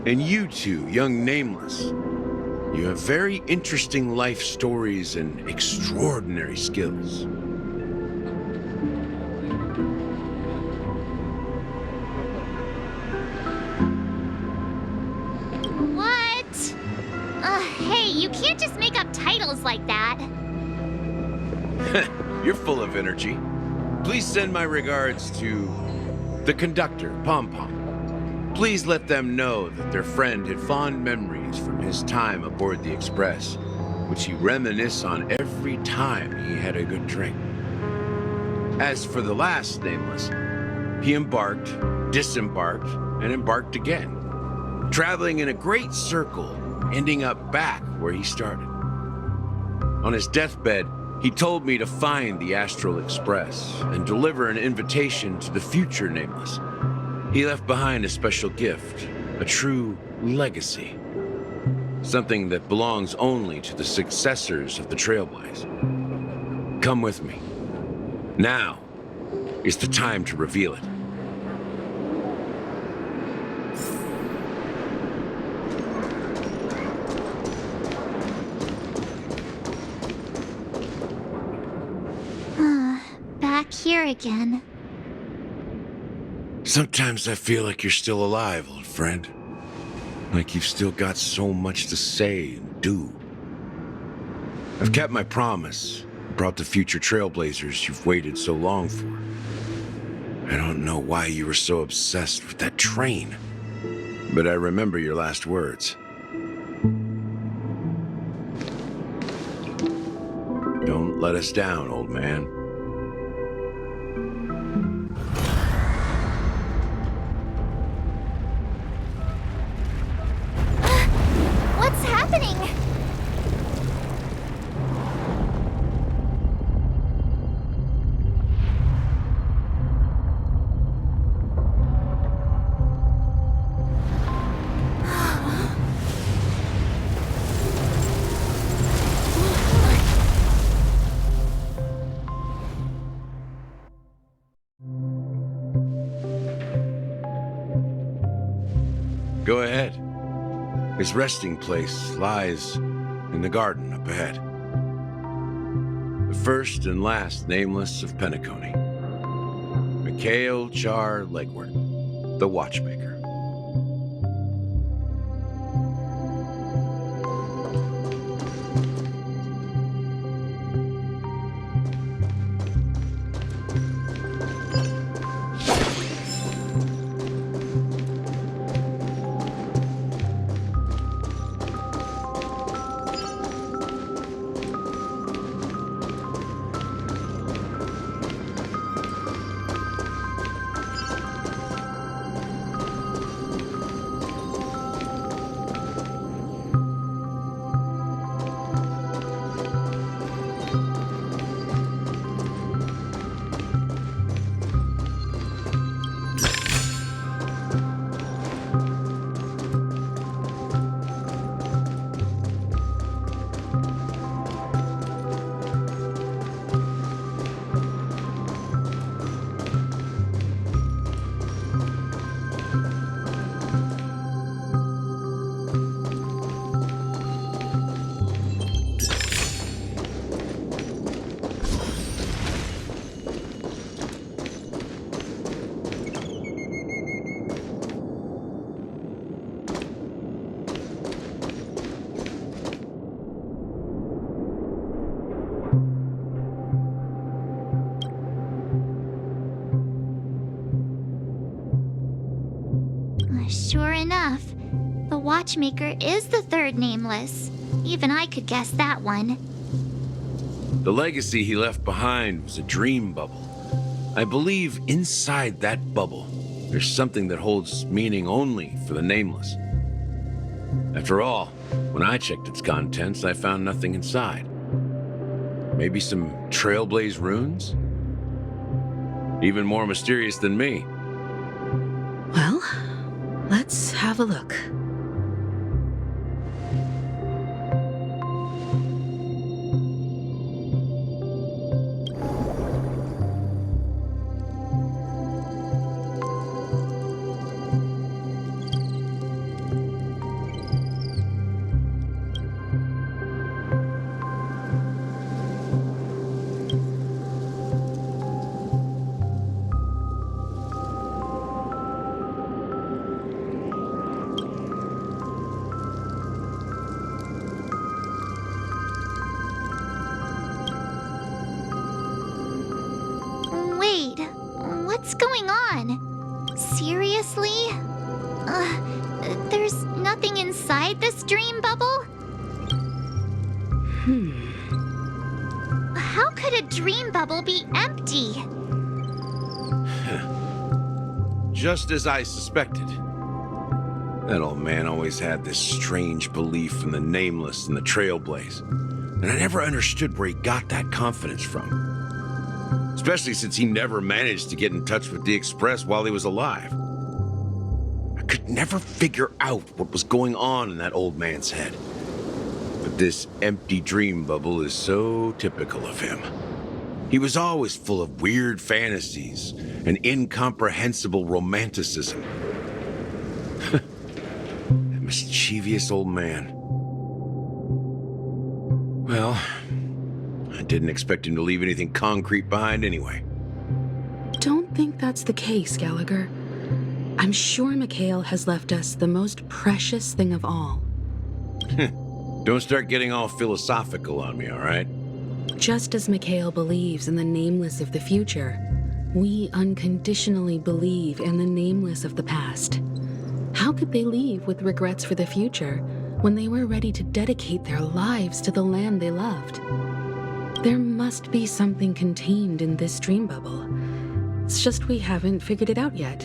And you two, young Nameless, you have very interesting life stories and extraordinary skills. What? Hey, you can't just make up titles like that. You're full of energy. Please send my regards to the conductor, Pom Pom. Please let them know that their friend had fond memories from his time aboard the Express, which he reminisced on every time he had a good drink. As for the last Nameless, he embarked, disembarked, and embarked again, traveling in a great circle, ending up back where he started. On his deathbed, he told me to find the Astral Express and deliver an invitation to the future Nameless. He left behind a special gift, a true legacy. Something that belongs only to the successors of the Trailblazer. Come with me. Now is the time to reveal it. Back here again. Sometimes I feel like you're still alive, old friend. Like you've still got so much to say and do. I've kept my promise, brought the future Trailblazers you've waited so long for. I don't know why you were so obsessed with that train, but I remember your last words. Don't let us down, old man. Go ahead. His resting place lies in the garden up ahead. The first and last nameless of Penecony. Mikhail Char Legwart, the watchmaker. Sure enough, the watchmaker is the third nameless. Even I could guess that one. The legacy he left behind was a dream bubble. I believe inside that bubble, there's something that holds meaning only for the nameless. After all, when I checked its contents, I found nothing inside. Maybe some trailblaze runes? Even more mysterious than me. Well, let's have a look. Wait, what's going on? Seriously? There's nothing inside this dream bubble? How could a dream bubble be empty? Just as I suspected. That old man always had this strange belief in the nameless and the trailblaze. And I never understood where he got that confidence from. Especially since he never managed to get in touch with the Express while he was alive. I could never figure out what was going on in that old man's head. But this empty dream bubble is so typical of him. He was always full of weird fantasies and incomprehensible romanticism. That mischievous old man. Well, I didn't expect him to leave anything concrete behind anyway. Don't think that's the case, Gallagher. I'm sure Mikhail has left us the most precious thing of all. Don't start getting all philosophical on me, all right? Just as Mikhail believes in the nameless of the future, we unconditionally believe in the nameless of the past. How could they leave with regrets for the future when they were ready to dedicate their lives to the land they loved? There must be something contained in this dream bubble. It's just we haven't figured it out yet.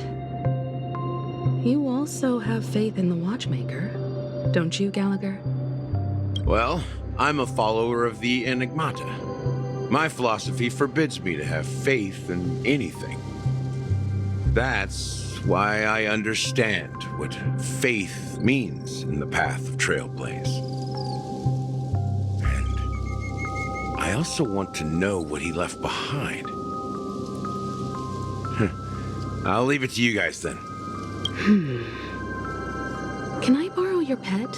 You also have faith in the watchmaker, don't you, Gallagher? Well, I'm a follower of the Enigmata. My philosophy forbids me to have faith in anything. That's why I understand what faith means in the path of Trailblaze. And I also want to know what he left behind. I'll leave it to you guys then. Can I borrow your pet?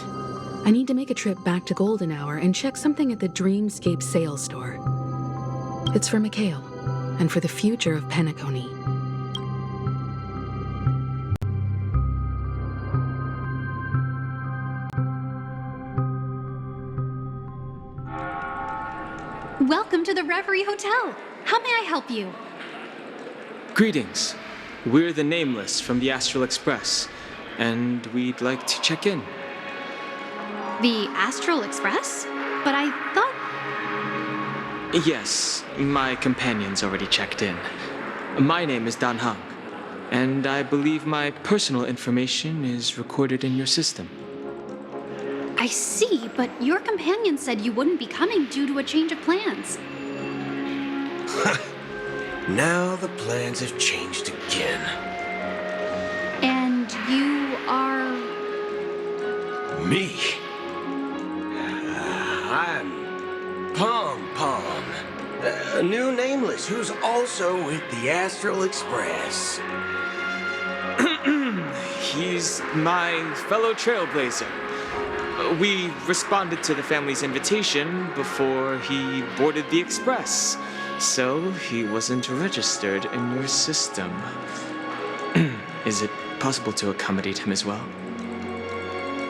I need to make a trip back to Golden Hour and check something at the Dreamscape sales store. It's for Mikhail, and for the future of Penecony. Welcome to the Reverie Hotel. How may I help you? Greetings. We're the Nameless from the Astral Express, and we'd like to check in. The Astral Express? But I thought... Yes, my companion's already checked in. My name is Dan Hang, and I believe my personal information is recorded in your system. I see, but your companion said you wouldn't be coming due to a change of plans. Now the plans have changed again. And you are... Me? I'm Pom Pom, a new Nameless who's also with the Astral Express. He's my fellow trailblazer. We responded to the family's invitation before he boarded the express, so he wasn't registered in your system. Is it possible to accommodate him as well?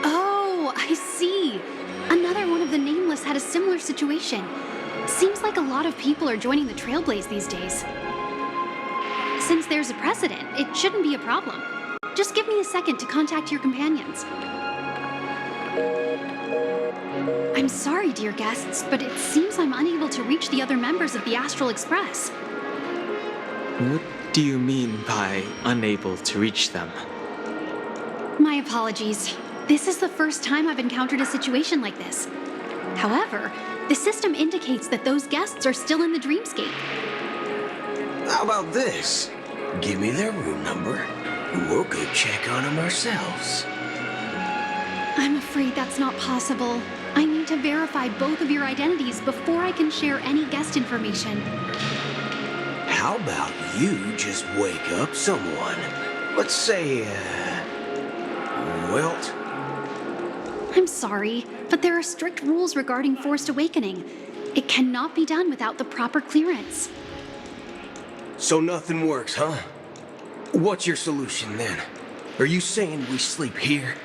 Oh, I see. Another one of the Nameless had a similar situation. Seems like a lot of people are joining the Trailblaze these days. Since there's a precedent, it shouldn't be a problem. Just give me a second to contact your companions. I'm sorry, dear guests, but it seems I'm unable to reach the other members of the Astral Express. What do you mean by unable to reach them? My apologies. This is the first time I've encountered a situation like this. However, the system indicates that those guests are still in the Dreamscape. How about this? Give me their room number, and we'll go check on them ourselves. I'm afraid that's not possible. I need to verify both of your identities before I can share any guest information. How about you just wake up someone? Let's say, Wilt? I'm sorry, but there are strict rules regarding forced awakening. It cannot be done without the proper clearance. So nothing works, huh? What's your solution then? Are you saying we sleep here?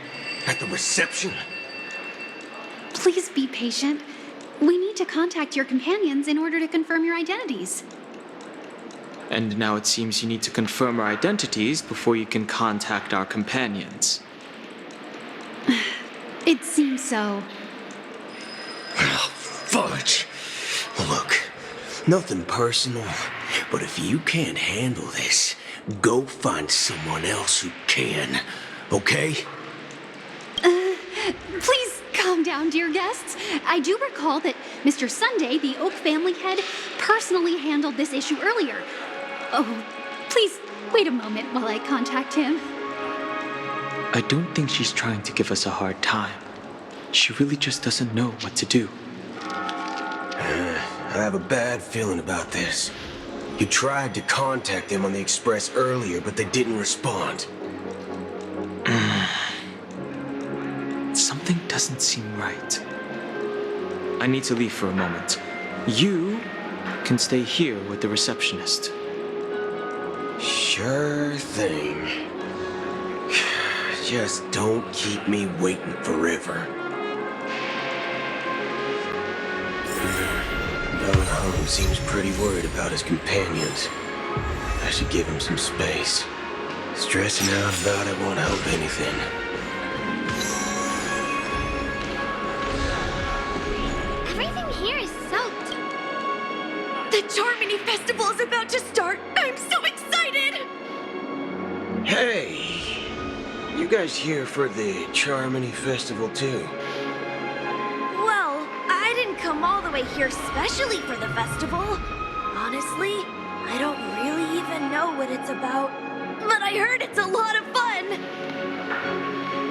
At the reception? Please be patient. We need to contact your companions in order to confirm your identities. And now it seems you need to confirm our identities before you can contact our companions. It seems so. Oh, fudge. Look, nothing personal, but if you can't handle this, go find someone else who can, okay? Please calm down, dear guests. I do recall that Mr. Sunday, the Oak family head, personally handled this issue earlier. Oh, please wait a moment while I contact him. I don't think she's trying to give us a hard time. She really just doesn't know what to do. I have a bad feeling about this. You tried to contact them on the Express earlier, but they didn't respond. Something doesn't seem right. I need to leave for a moment. You can stay here with the receptionist. Sure thing. Just don't keep me waiting forever. Don Hung seems pretty worried about his companions. I should give him some space. Stressing out about it won't help anything. Everything here is soaked. The Charmony Festival is about to start. I'm so excited! Hey! You guys here for the Charmony Festival too? Well, I didn't come all the way here specially for the festival. Honestly, I don't really even know what it's about. But I heard it's a lot of fun!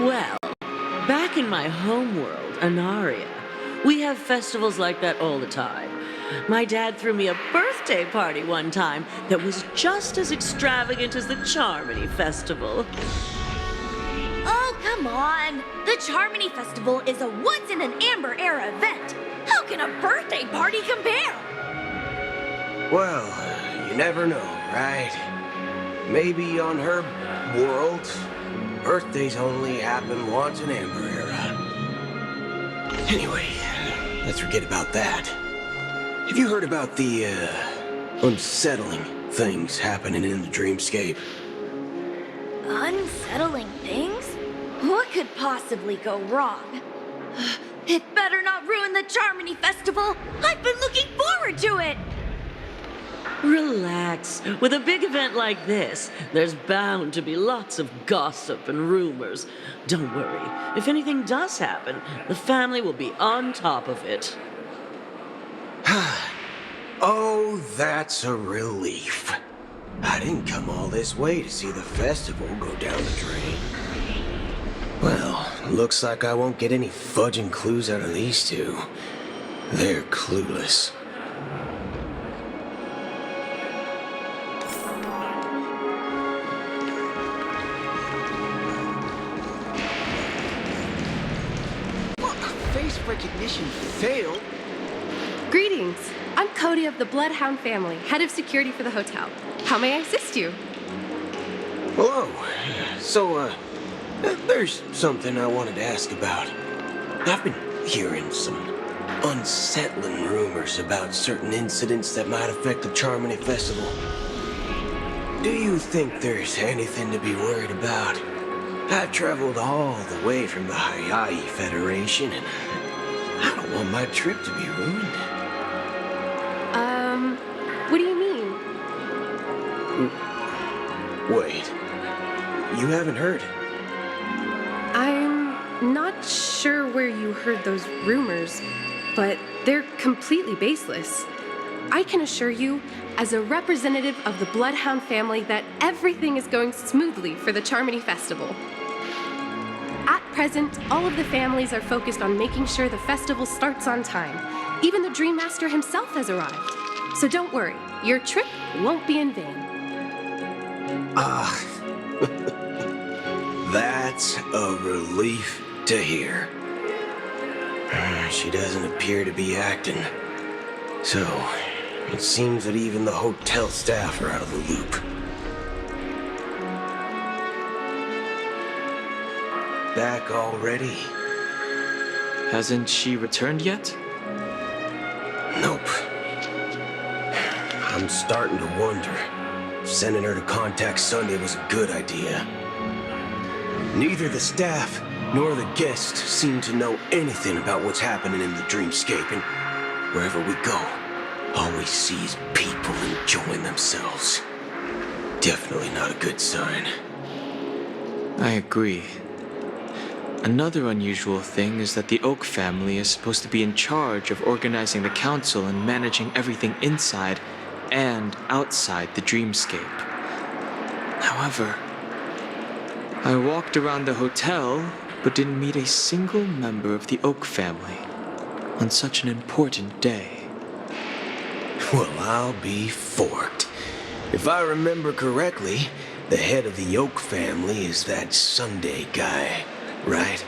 Well, back in my homeworld, Anaria, we have festivals like that all the time. My dad threw me a birthday party one time that was just as extravagant as the Charmony Festival. Oh, come Come on! The Charmony Festival is a once-in-an-amber era event. How can a birthday party compare? Well, you never know, right? Maybe on her world, birthdays only happen once in Amber Era. Anyway, let's forget about that. Have you heard about the, unsettling things happening in the dreamscape? Unsettling things? What could possibly go wrong? It better not ruin the Charmony Festival! I've been looking forward to it! Relax. With a big event like this, there's bound to be lots of gossip and rumors. Don't worry. If anything does happen, the family will be on top of it. Oh, that's a relief. I didn't come all this way to see the festival go down the drain. Well, looks like I won't get any fudging clues out of these two. They're clueless. Face recognition failed. Greetings. I'm Cody of the Bloodhound family, head of security for the hotel. How may I assist you? Hello. So, there's something I wanted to ask about. I've been hearing some unsettling rumors about certain incidents that might affect the Charmony Festival. Do you think there's anything to be worried about? I've traveled all the way from the Hawaii Federation, and I don't want my trip to be ruined. What do you mean? Wait. You haven't heard? I'm not sure where you heard those rumors, but they're completely baseless. I can assure you, as a representative of the Bloodhound family, that everything is going smoothly for the Charmony Festival. At present, all of the families are focused on making sure the festival starts on time. Even the Dream Master himself has arrived. So don't worry, your trip won't be in vain. That's a relief to hear. She doesn't appear to be acting. So, it seems that even the hotel staff are out of the loop. Back already? Hasn't she returned yet? Nope. I'm starting to wonder if sending her to contact Sunday was a good idea. Neither the staff nor the guests seem to know anything about what's happening in the dreamscape, and wherever we go, all we see is people enjoying themselves. Definitely not a good sign. I agree. Another unusual thing is that the Oak family is supposed to be in charge of organizing the council and managing everything inside and outside the dreamscape. However, I walked around the hotel but didn't meet a single member of the Oak family on such an important day. Well, I'll be forked. If I remember correctly, the head of the Oak family is that Sunday guy, right?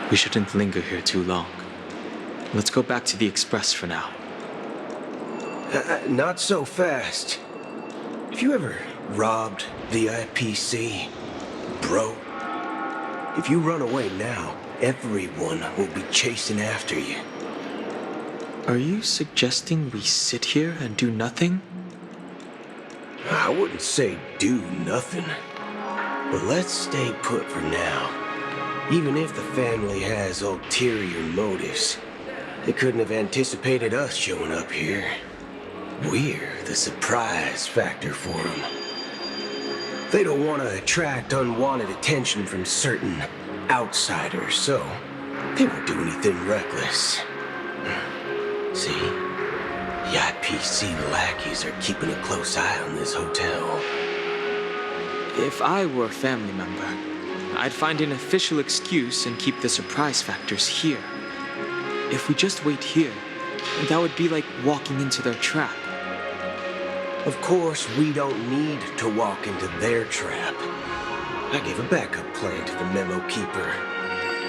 We shouldn't linger here too long. Let's go back to the Express for now. Not so fast. Have you ever robbed the IPC? Bro, if you run away now, everyone will be chasing after you. Are you suggesting we sit here and do nothing? I wouldn't say do nothing, but let's stay put for now. Even if the family has ulterior motives, they couldn't have anticipated us showing up here. We're the surprise factor for them. They don't want to attract unwanted attention from certain outsiders, so they won't do anything reckless. See, the IPC lackeys are keeping a close eye on this hotel. If I were a family member, I'd find an official excuse and keep the surprise factors here. If we just wait here, that would be like walking into their trap. Of course, we don't need to walk into their trap. I gave a backup plan to the memo keeper.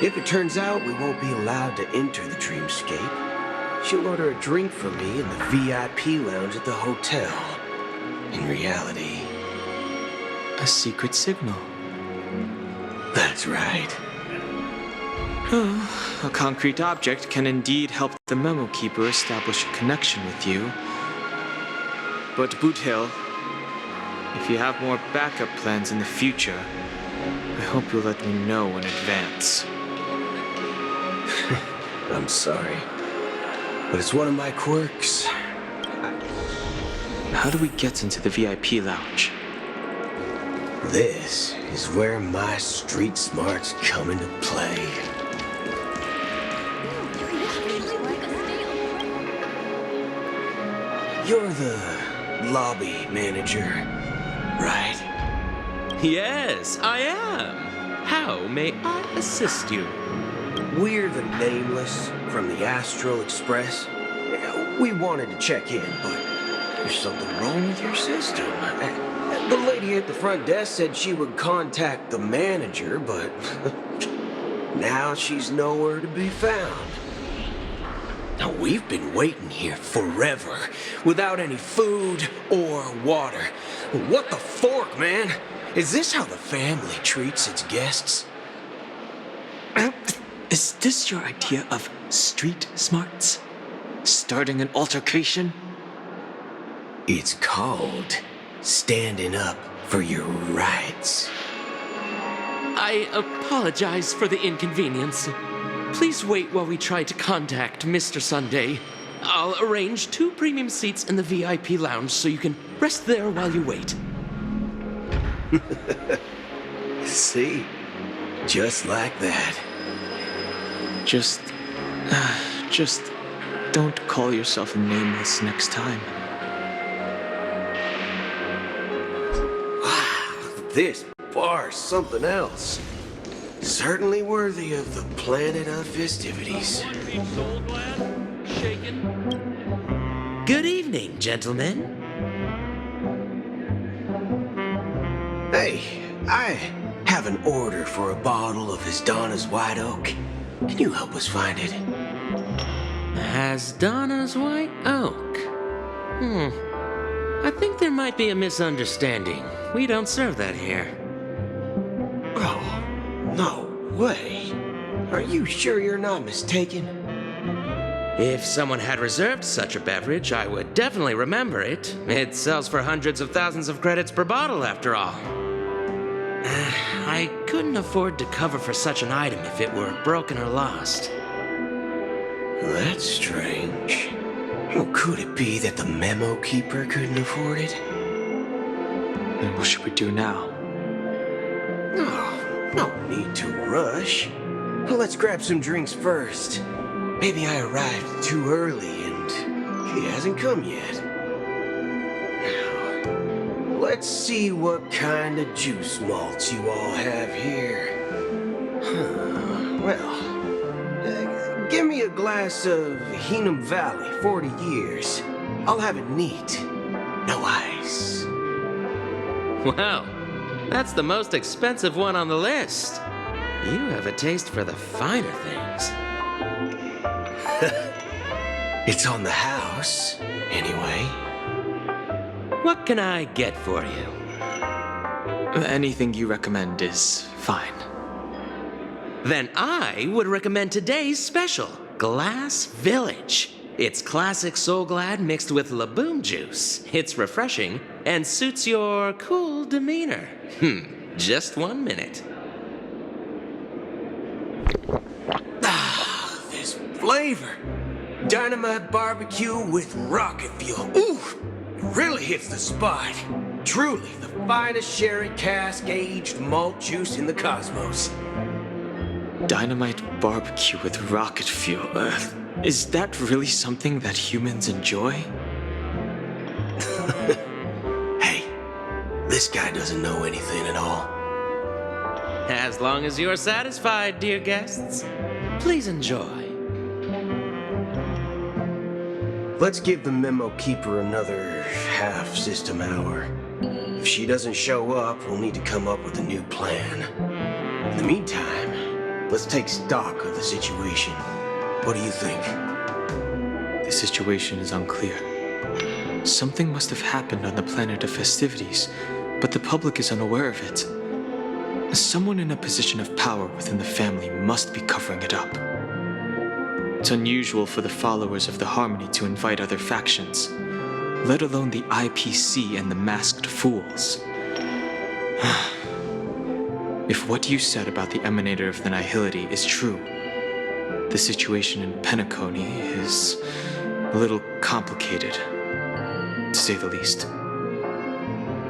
If it turns out we won't be allowed to enter the dreamscape, she'll order a drink for me in the VIP lounge at the hotel. In reality... A secret signal. That's right. Oh, a concrete object can indeed help the memo keeper establish a connection with you. But Boot Hill, if you have more backup plans in the future, I hope you'll let me know in advance. I'm sorry, but it's one of my quirks. How do we get into the VIP lounge? This is where my street smarts come into play. You're the lobby manager, right? Yes, I am. How may I assist you? We're the Nameless from the Astral Express. We wanted to check in, but there's something wrong with your system. The lady at the front desk said she would contact the manager, but now she's nowhere to be found. Now, we've been waiting here forever, without any food or water. What the fork, man? Is this how the family treats its guests? Is this your idea of street smarts? Starting an altercation? It's called standing up for your rights. I apologize for the inconvenience. Please wait while we try to contact Mr. Sunday. I'll arrange 2 premium seats in the VIP lounge so you can rest there while you wait. See? Just like that. Just don't call yourself Nameless next time. Wow, this bar's something else. Certainly worthy of the planet of festivities. Good evening, gentlemen. Hey, I have an order for a bottle of Hasdana's White Oak. Can you help us find it? Hasdana's White Oak? I think there might be a misunderstanding. We don't serve that here. Oh, no way. Are you sure you're not mistaken? If someone had reserved such a beverage, I would definitely remember it. It sells for hundreds of thousands of credits per bottle, after all. I couldn't afford to cover for such an item if it were broken or lost. That's strange. Well, could it be that the memo keeper couldn't afford it? Then what should we do now? Oh, no need to rush. Well, let's grab some drinks first. Maybe I arrived too early and he hasn't come yet. Now, let's see what kind of juice malts you all have here. Well, give me a glass of Heenum Valley, 40 years. I'll have it neat. No ice. Wow, that's the most expensive one on the list. You have a taste for the finer things. It's on the house, anyway. What can I get for you? Anything you recommend is fine. Then I would recommend today's special, Glass Village. It's classic Soul Glad mixed with Laboom juice. It's refreshing and suits your cool demeanor. Just 1 minute. Ah, this flavor. Dynamite barbecue with rocket fuel. Ooh, it really hits the spot. Truly the finest sherry cask aged malt juice in the cosmos. Dynamite barbecue with rocket fuel. Is that really something that humans enjoy? Hey, this guy doesn't know anything at all. As long as you're satisfied, dear guests, please enjoy. Let's give the memo keeper another half system hour. If she doesn't show up, we'll need to come up with a new plan. In the meantime, let's take stock of the situation. What do you think? The situation is unclear. Something must have happened on the planet of festivities, but the public is unaware of it. Someone in a position of power within the family must be covering it up. It's unusual for the followers of the Harmony to invite other factions, let alone the IPC and the Masked Fools. If what you said about the Emanator of the Nihility is true, the situation in Penecony is a little complicated, to say the least.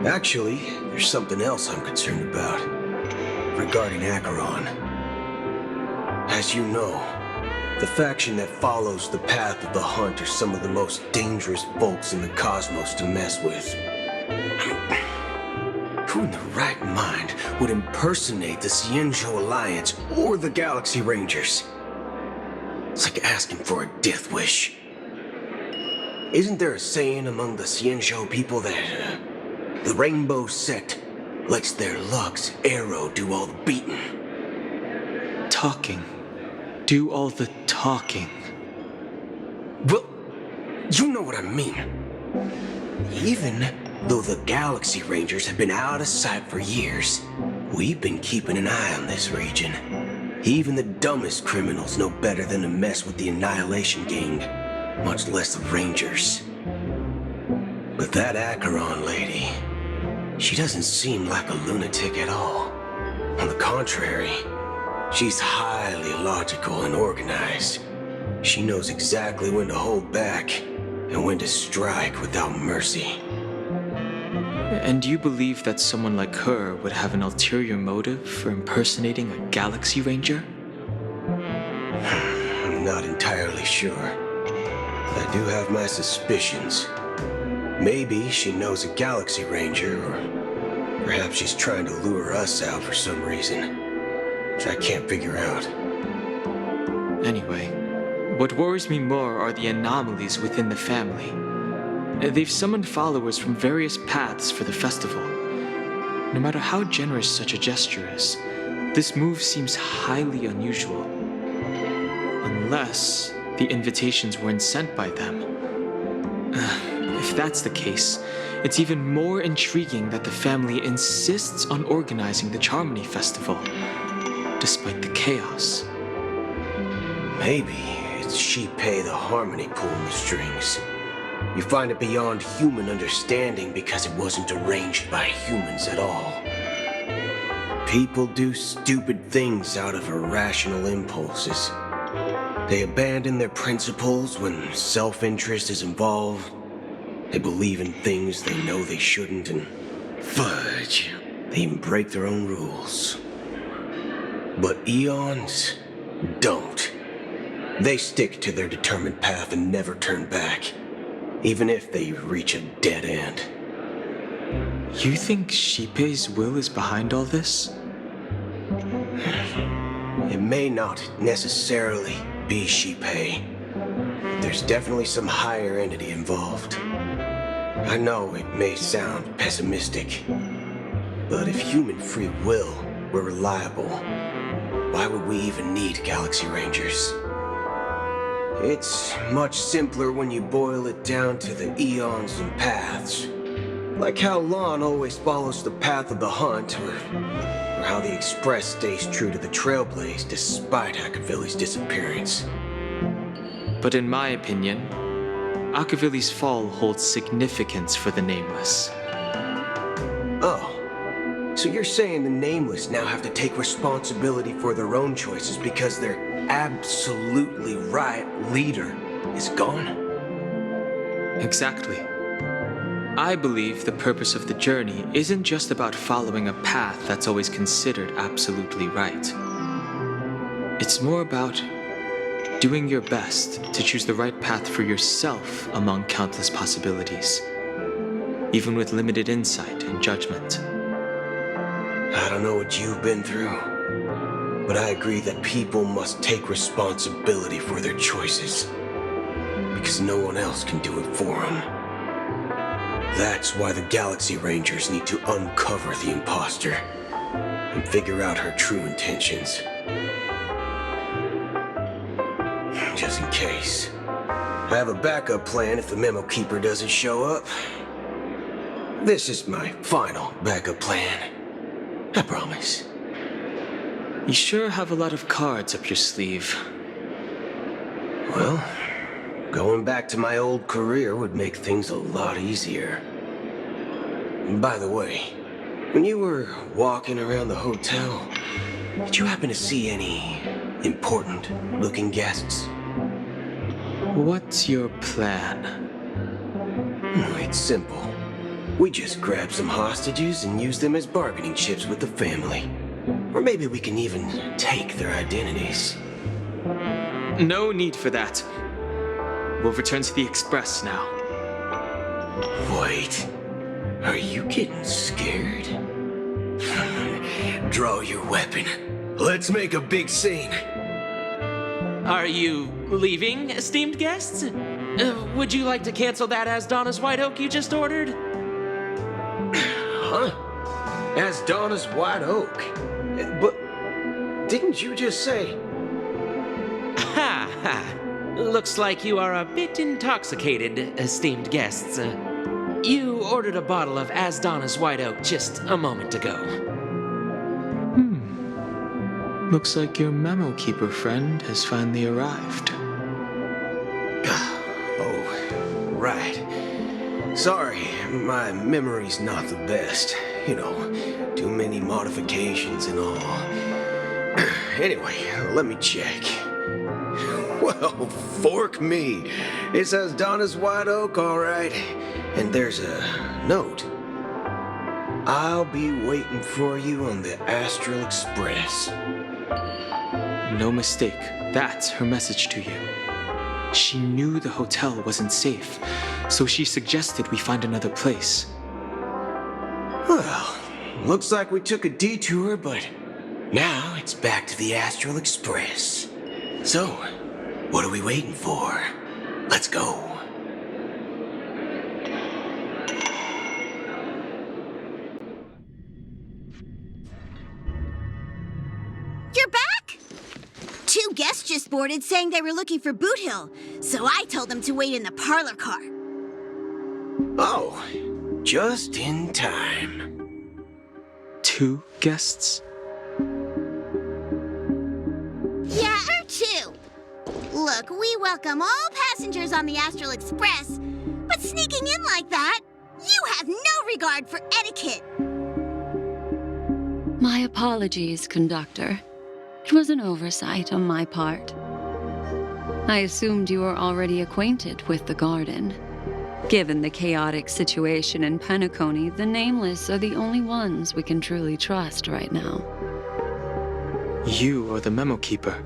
Actually, there's something else I'm concerned about, regarding Acheron. As you know, the faction that follows the path of the hunt are some of the most dangerous folks in the cosmos to mess with. Who in the right mind would impersonate the Cienjo Alliance or the Galaxy Rangers? It's like asking for a death wish. Isn't there a saying among the Cienjo people that the Rainbow Sect lets their Lux arrow do all the beating? Talking. Do all the talking. Well, you know what I mean. Even though the Galaxy Rangers have been out of sight for years, we've been keeping an eye on this region. Even the dumbest criminals know better than to mess with the Annihilation Gang, much less the Rangers. But that Acheron lady, she doesn't seem like a lunatic at all. On the contrary, she's highly logical and organized. She knows exactly when to hold back and when to strike without mercy. And you believe that someone like her would have an ulterior motive for impersonating a Galaxy Ranger? I'm not entirely sure. I do have my suspicions. Maybe she knows a Galaxy Ranger, or perhaps she's trying to lure us out for some reason, which I can't figure out. Anyway, what worries me more are the anomalies within the family. They've summoned followers from various paths for the festival. No matter how generous such a gesture is, this move seems highly unusual. Unless the invitations weren't sent by them. If that's the case, it's even more intriguing that the family insists on organizing the Charmony Festival, despite the chaos. Maybe it's Shipei the Harmony pulling the strings. You find it beyond human understanding because it wasn't arranged by humans at all. People do stupid things out of irrational impulses. They abandon their principles when self-interest is involved. They believe in things they know they shouldn't, and fudge, they even break their own rules. But Eons don't. They stick to their determined path and never turn back, even if they reach a dead end. You think Shipei's will is behind all this? It may not necessarily be Shipei. There's definitely some higher entity involved. I know it may sound pessimistic, but if human free will were reliable, why would we even need Galaxy Rangers? It's much simpler when you boil it down to the eons and paths. Like how Lon always follows the path of the hunt, or how the Express stays true to the Trailblaze despite Akavili's disappearance. But in my opinion, Akavili's fall holds significance for the Nameless. Oh, so you're saying the Nameless now have to take responsibility for their own choices because their absolutely right leader is gone? Exactly. I believe the purpose of the journey isn't just about following a path that's always considered absolutely right. It's more about doing your best to choose the right path for yourself among countless possibilities, even with limited insight and judgment. I don't know what you've been through, but I agree that people must take responsibility for their choices, because no one else can do it for them. That's why the Galaxy Rangers need to uncover the imposter and figure out her true intentions. Just in case. I have a backup plan if the Memo Keeper doesn't show up. This is my final backup plan. I promise. You sure have a lot of cards up your sleeve. Well, going back to my old career would make things a lot easier. By the way, when you were walking around the hotel, did you happen to see any important-looking guests? What's your plan? It's simple. We just grab some hostages and use them as bargaining chips with the family. Or maybe we can even take their identities. No need for that. We'll return to the Express now. Wait. Are you getting scared? Draw your weapon. Let's make a big scene. Are you leaving, esteemed guests? Would you like to cancel that Asdana's White Oak you just ordered? Huh? Asdana's White Oak? But didn't you just say... Ha ha! Looks like you are a bit intoxicated, esteemed guests. You ordered a bottle of Asdana's White Oak just a moment ago. Looks like your Memo Keeper friend has finally arrived. Oh, right. Sorry, my memory's not the best. You know, too many modifications and all. Anyway, let me check. Well, fork me. It says Donna's White Oak, all right. And there's a note. I'll be waiting for you on the Astral Express. No mistake. That's her message to you. She knew the hotel wasn't safe, so she suggested we find another place. Well, looks like we took a detour, but now it's back to the Astral Express. So, what are we waiting for? Let's go. You're back? Two guests just boarded saying they were looking for Boot Hill, so I told them to wait in the parlor car. Oh, just in time. Two guests? Yeah, her too. Look, we welcome all passengers on the Astral Express, but sneaking in like that, you have no regard for etiquette. My apologies, conductor. It was an oversight on my part. I assumed you were already acquainted with the garden. Given the chaotic situation in Penecony, the Nameless are the only ones we can truly trust right now. You are the Memo Keeper.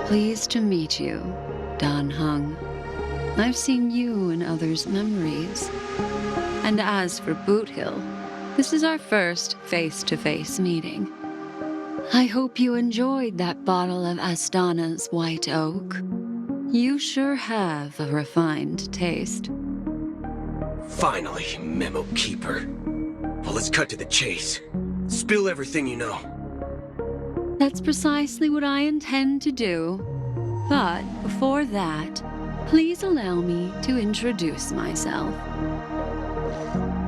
Pleased to meet you, Dan Hung. I've seen you in others' memories. And as for Boot Hill, this is our first face-to-face meeting. I hope you enjoyed that bottle of Astana's White Oak. You sure have a refined taste. Finally, Memo Keeper. Well, let's cut to the chase. Spill everything you know. That's precisely what I intend to do. But before that, please allow me to introduce myself.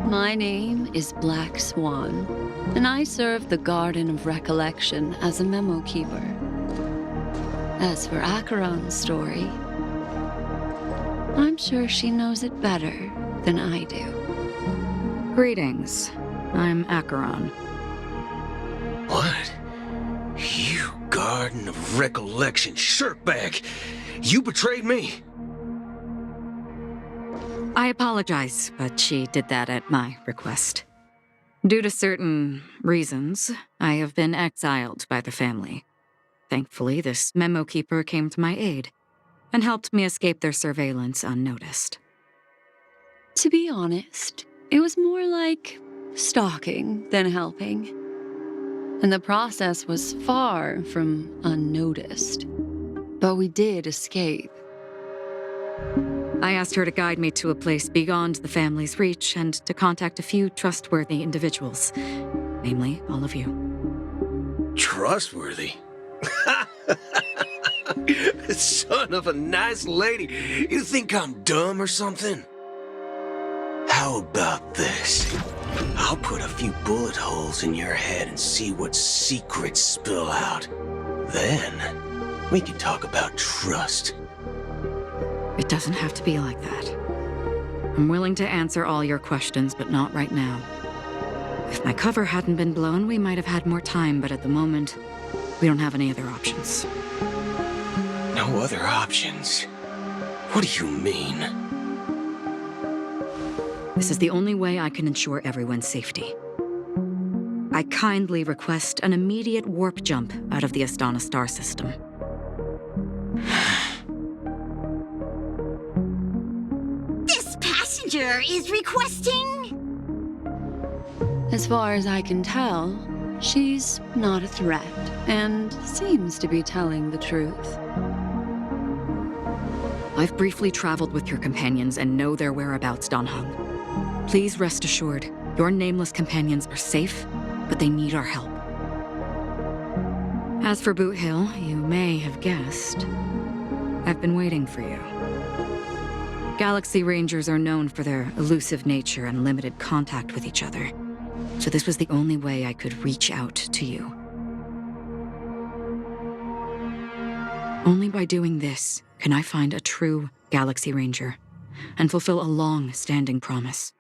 My name is Black Swan, and I serve the Garden of Recollection as a Memo Keeper. As for Acheron's story, I'm sure she knows it better than I do. Greetings. I'm Acheron. What? You Garden of Recollection shirtbag! You betrayed me! I apologize, but she did that at my request. Due to certain reasons, I have been exiled by the family. Thankfully, this Memo Keeper came to my aid and helped me escape their surveillance unnoticed. To be honest, it was more like stalking than helping. And the process was far from unnoticed. But we did escape. I asked her to guide me to a place beyond the family's reach and to contact a few trustworthy individuals, namely all of you. Trustworthy? Son of a nice lady. You think I'm dumb or something? How about this? I'll put a few bullet holes in your head and see what secrets spill out. Then, we can talk about trust. It doesn't have to be like that. I'm willing to answer all your questions, but not right now. If my cover hadn't been blown, we might have had more time, but at the moment, we don't have any other options. No other options? What do you mean? This is the only way I can ensure everyone's safety. I kindly request an immediate warp jump out of the Astana star system. This passenger is requesting... As far as I can tell, she's not a threat and seems to be telling the truth. I've briefly traveled with your companions and know their whereabouts, Dan Heng. Please rest assured, your nameless companions are safe, but they need our help. As for Boot Hill, you may have guessed, I've been waiting for you. Galaxy Rangers are known for their elusive nature and limited contact with each other, so this was the only way I could reach out to you. Only by doing this can I find a true Galaxy Ranger and fulfill a long-standing promise.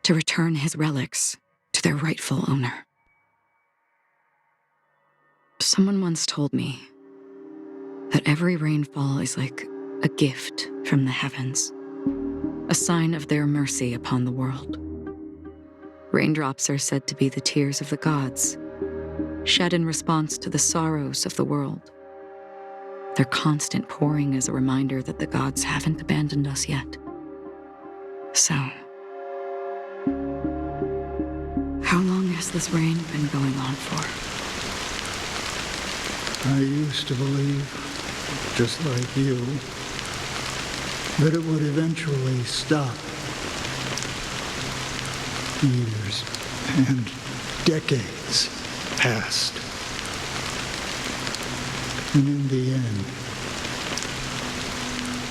To return his relics to their rightful owner. Someone once told me that every rainfall is like a gift from the heavens, a sign of their mercy upon the world. Raindrops are said to be the tears of the gods, shed in response to the sorrows of the world. Their constant pouring is a reminder that the gods haven't abandoned us yet. So, how long has this rain been going on for? I used to believe, just like you, that it would eventually stop. Years and decades passed. And in the end,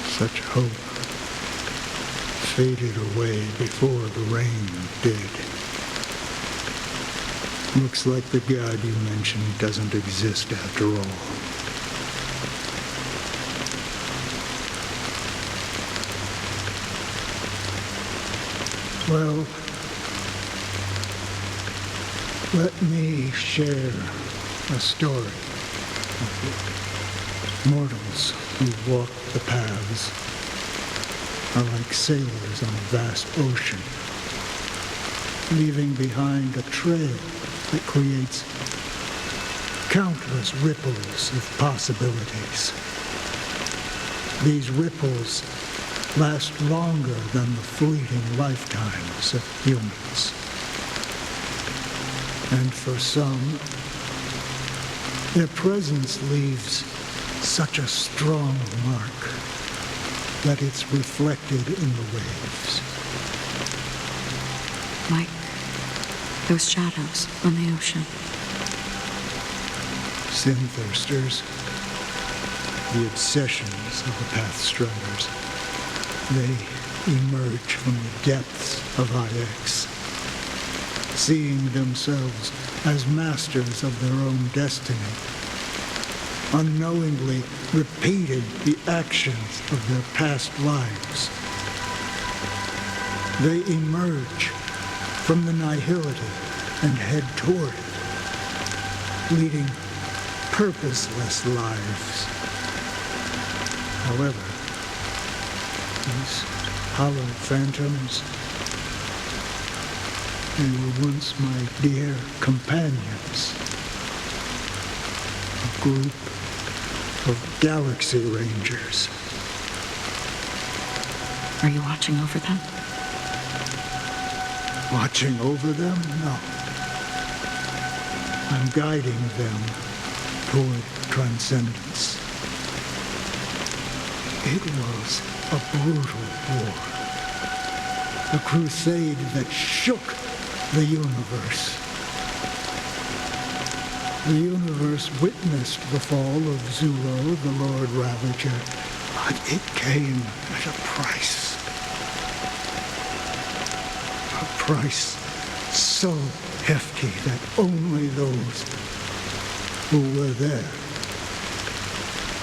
such hope faded away before the rain did. Looks like the god you mentioned doesn't exist after all. Well, let me share a story with you. Mortals who walk the paths are like sailors on a vast ocean, leaving behind a trail that creates countless ripples of possibilities. These ripples last longer than the fleeting lifetimes of humans. And for some, their presence leaves such a strong mark that it's reflected in the waves. Like those shadows on the ocean. Sin-thirsters, the obsessions of the Pathstriders, they emerge from the depths of IX, seeing themselves as masters of their own destiny, unknowingly repeated the actions of their past lives. They emerge from the nihility and head toward it, leading purposeless lives. However, these hollow phantoms, they were once my dear companions, a group of Galaxy Rangers. Are you watching over them? Watching over them? No. I'm guiding them toward transcendence. It was a brutal war. A crusade that shook the universe. The universe witnessed the fall of Zulo, the Lord Ravager, but it came at a price. A price so hefty that only those who were there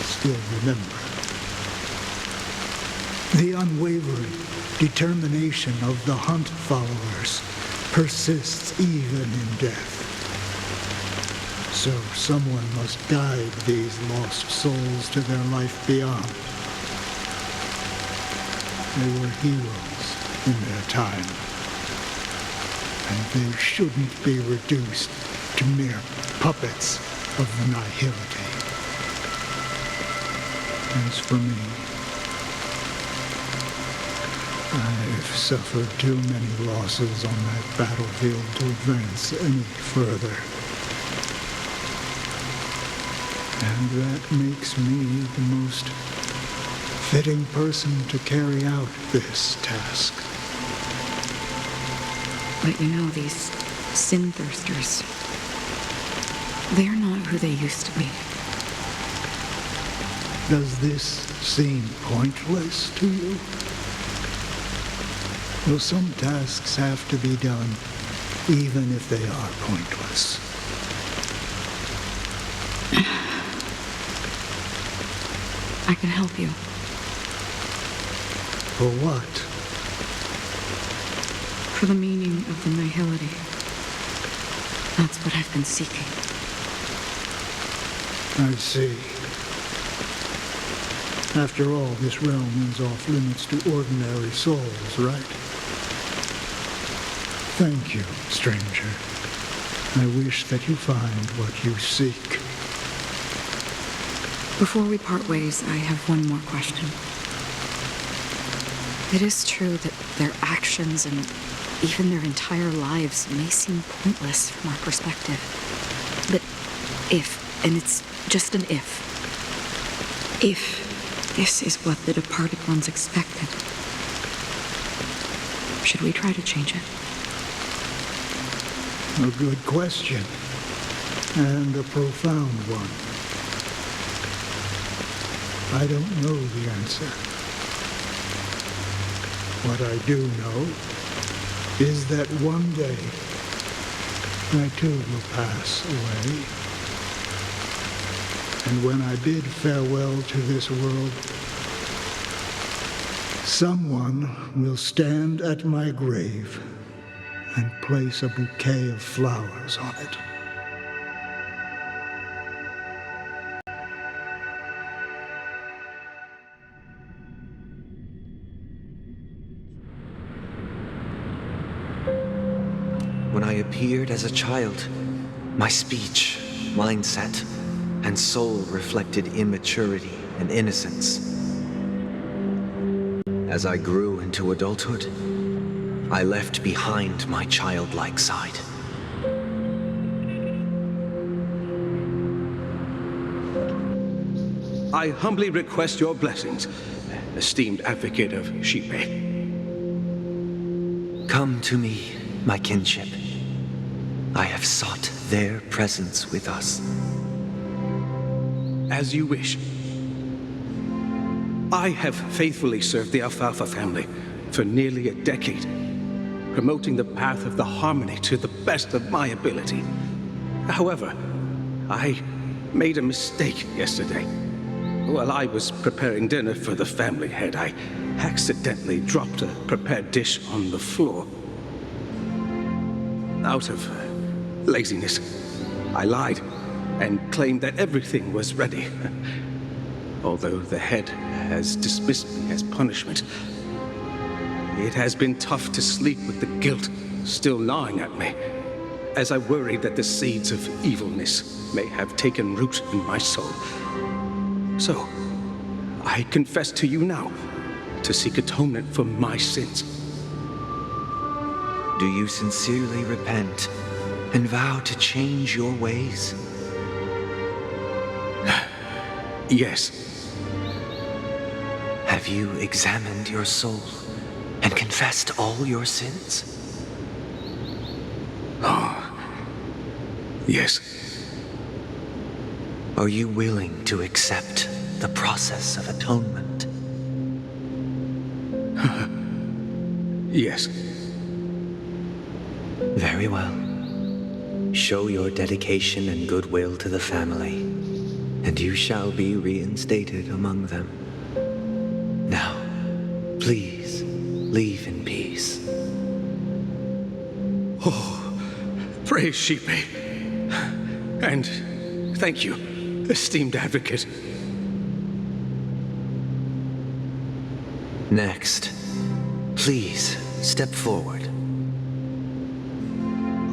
still remember. The unwavering determination of the Hunt followers persists even in death. So someone must guide these lost souls to their life beyond. They were heroes in their time, and they shouldn't be reduced to mere puppets of the nihility. As for me, I've suffered too many losses on that battlefield to advance any further. And that makes me the most fitting person to carry out this task. But you know, these sin thirsters, they're not who they used to be. Does this seem pointless to you? Well, some tasks have to be done, even if they are pointless. I can help you. For what? For the meaning of the nihility. That's what I've been seeking. I see. After all, this realm is off limits to ordinary souls, right? Thank you, stranger. I wish that you find what you seek. Before we part ways, I have one more question. It is true that their actions and even their entire lives may seem pointless from our perspective. But if, and it's just an if this is what the departed ones expected, should we try to change it? A good question, and a profound one. I don't know the answer. What I do know is that one day I too will pass away. And when I bid farewell to this world, someone will stand at my grave and place a bouquet of flowers on it. When I appeared as a child, my speech, mindset, and soul reflected immaturity and innocence. As I grew into adulthood, I left behind my childlike side. I humbly request your blessings, esteemed advocate of Shipe. Come to me, my kinship. I have sought their presence with us. As you wish. I have faithfully served the Alfalfa family for nearly a decade, promoting the path of the harmony to the best of my ability. However, I made a mistake yesterday. While I was preparing dinner for the family head, I accidentally dropped a prepared dish on the floor. Out of laziness, I lied and claimed that everything was ready. Although the head has dismissed me as punishment, it has been tough to sleep with the guilt still gnawing at me, as I worried that the seeds of evilness may have taken root in my soul. So, I confess to you now to seek atonement for my sins. Do you sincerely repent and vow to change your ways? Yes. Have you examined your soul and confessed all your sins? Yes. Are you willing to accept the process of atonement? Yes. Very well. Show your dedication and goodwill to the family, and you shall be reinstated among them. Now, please, leave in peace. Oh, praise Sheepy. And thank you, esteemed advocate. Next, please step forward.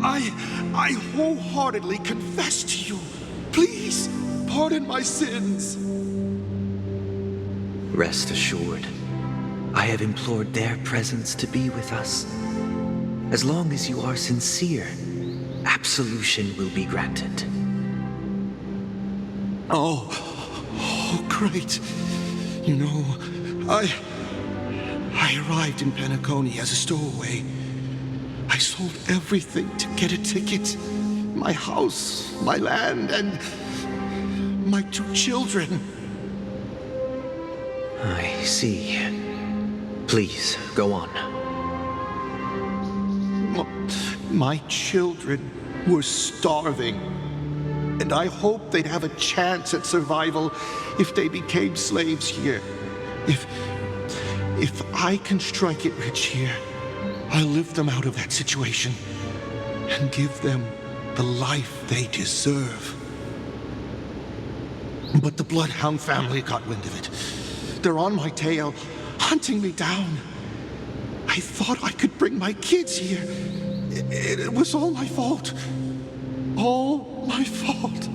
I wholeheartedly confess to you. Please, pardon my sins. Rest assured, I have implored their presence to be with us. As long as you are sincere, absolution will be granted. Oh, great. You know, I arrived in Penecony as a stowaway. I sold everything to get a ticket. My house, my land, and my 2 children. I see. Please, go on. My children were starving, and I hoped they'd have a chance at survival if they became slaves here. If I can strike it rich here, I'll lift them out of that situation and give them the life they deserve. But the Bloodhound family got wind of it. They're on my tail, hunting me down. I thought I could bring my kids here. It was all my fault. All my fault.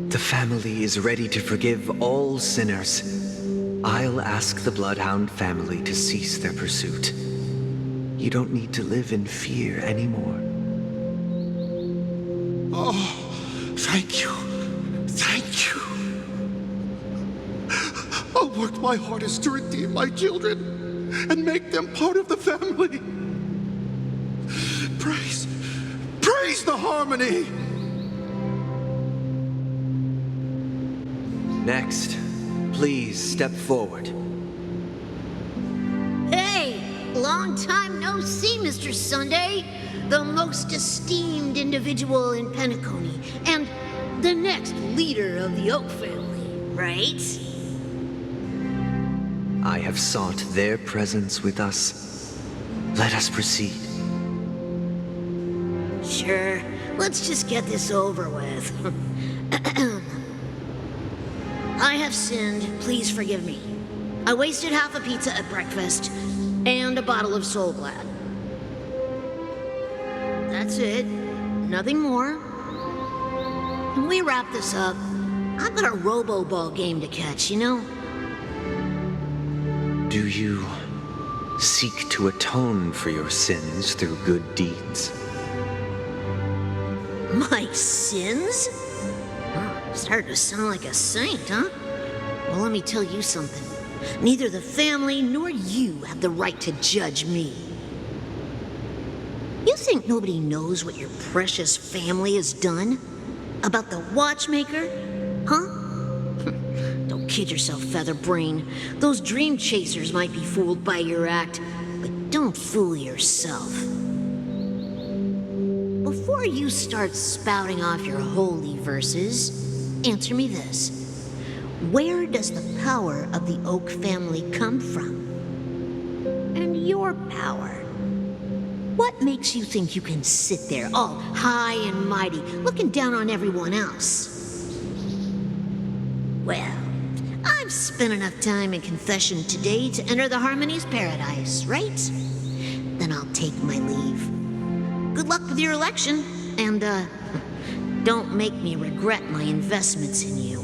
The family is ready to forgive all sinners. I'll ask the Bloodhound family to cease their pursuit. You don't need to live in fear anymore. Oh, thank you. Thank you. I'll work my hardest to redeem my children and make them part of the family. Praise the harmony! Next, please step forward. Hey, long time no see, Mr. Sunday. The most esteemed individual in Penecony, and the next leader of the Oak family, right? I have sought their presence with us. Let us proceed. Sure, let's just get this over with. I have sinned, please forgive me. I wasted half a pizza at breakfast, and a bottle of Soul Glad. That's it, nothing more. When we wrap this up, I've got a robo-ball game to catch, you know? Do you seek to atone for your sins through good deeds? My sins? Starting to sound like a saint, huh? Well, let me tell you something. Neither the family nor you have the right to judge me. You think nobody knows what your precious family has done? About the watchmaker? Huh? Don't kid yourself, Featherbrain. Those dream chasers might be fooled by your act, but don't fool yourself. Before you start spouting off your holy verses, answer me this. Where does the power of the Oak family come from? And your power? What makes you think you can sit there all high and mighty, looking down on everyone else? Well, I've spent enough time in confession today to enter the Harmony's paradise, right? Then I'll take my leave. Good luck with your election, and, don't make me regret my investments in you.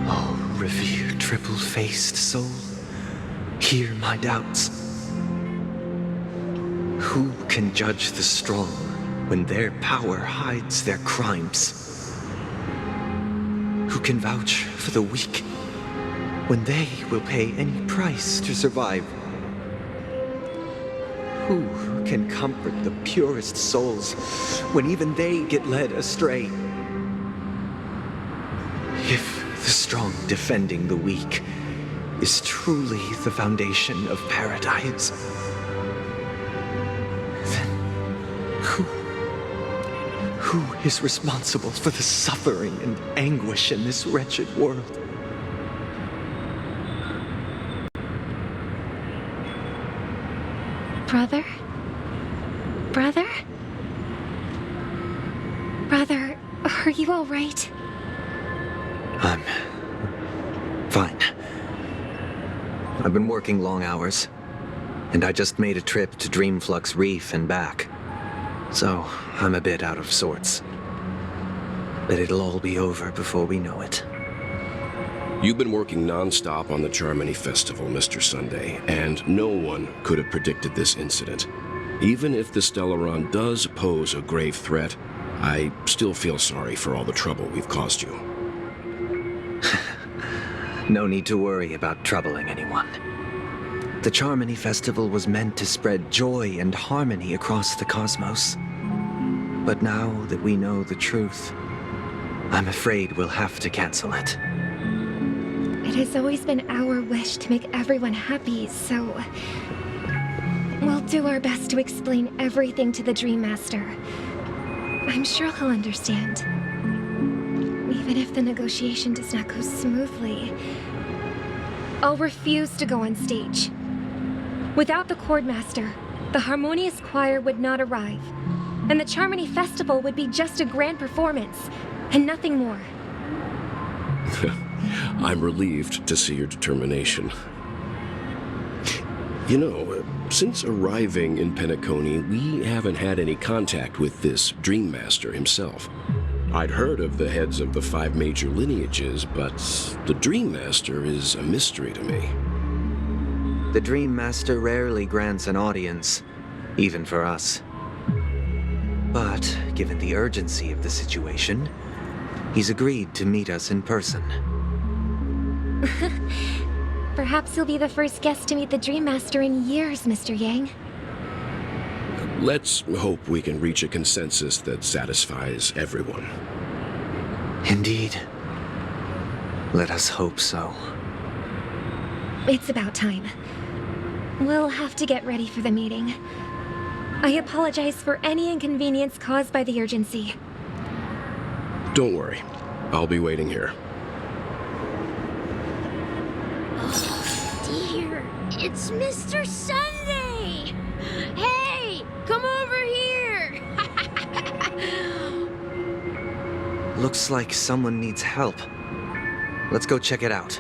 Oh, revered triple-faced soul, hear my doubts. Who can judge the strong when their power hides their crimes? Who can vouch for the weak when they will pay any price to survive? Who can comfort the purest souls when even they get led astray? If the strong defending the weak is truly the foundation of paradise, then who is responsible for the suffering and anguish in this wretched world? Brother? Brother? Brother, are you all right? I'm fine. I've been working long hours, and I just made a trip to Dreamflux Reef and back. So, I'm a bit out of sorts. But it'll all be over before we know it. You've been working non-stop on the Charmony Festival, Mr. Sunday, and no one could have predicted this incident. Even if the Stellaron does pose a grave threat, I still feel sorry for all the trouble we've caused you. No need to worry about troubling anyone. The Charmony Festival was meant to spread joy and harmony across the cosmos. But now that we know the truth, I'm afraid we'll have to cancel it. It has always been our wish to make everyone happy, so we'll do our best to explain everything to the Dream Master. I'm sure he'll understand. Even if the negotiation does not go smoothly, I'll refuse to go on stage. Without the Chordmaster, the Harmonious Choir would not arrive, and the Charmony Festival would be just a grand performance, and nothing more. I'm relieved to see your determination. You know, since arriving in Penecony, we haven't had any contact with this Dream Master himself. I'd heard of the heads of the 5 major lineages, but the Dream Master is a mystery to me. The Dream Master rarely grants an audience, even for us. But, given the urgency of the situation, he's agreed to meet us in person. Perhaps you'll be the first guest to meet the Dream Master in years, Mr. Yang. Let's hope we can reach a consensus that satisfies everyone. Indeed. Let us hope so. It's about time. We'll have to get ready for the meeting. I apologize for any inconvenience caused by the urgency. Don't worry. I'll be waiting here. Oh, dear. It's Mr. Sunday! Hey! Come over here! Looks like someone needs help. Let's go check it out.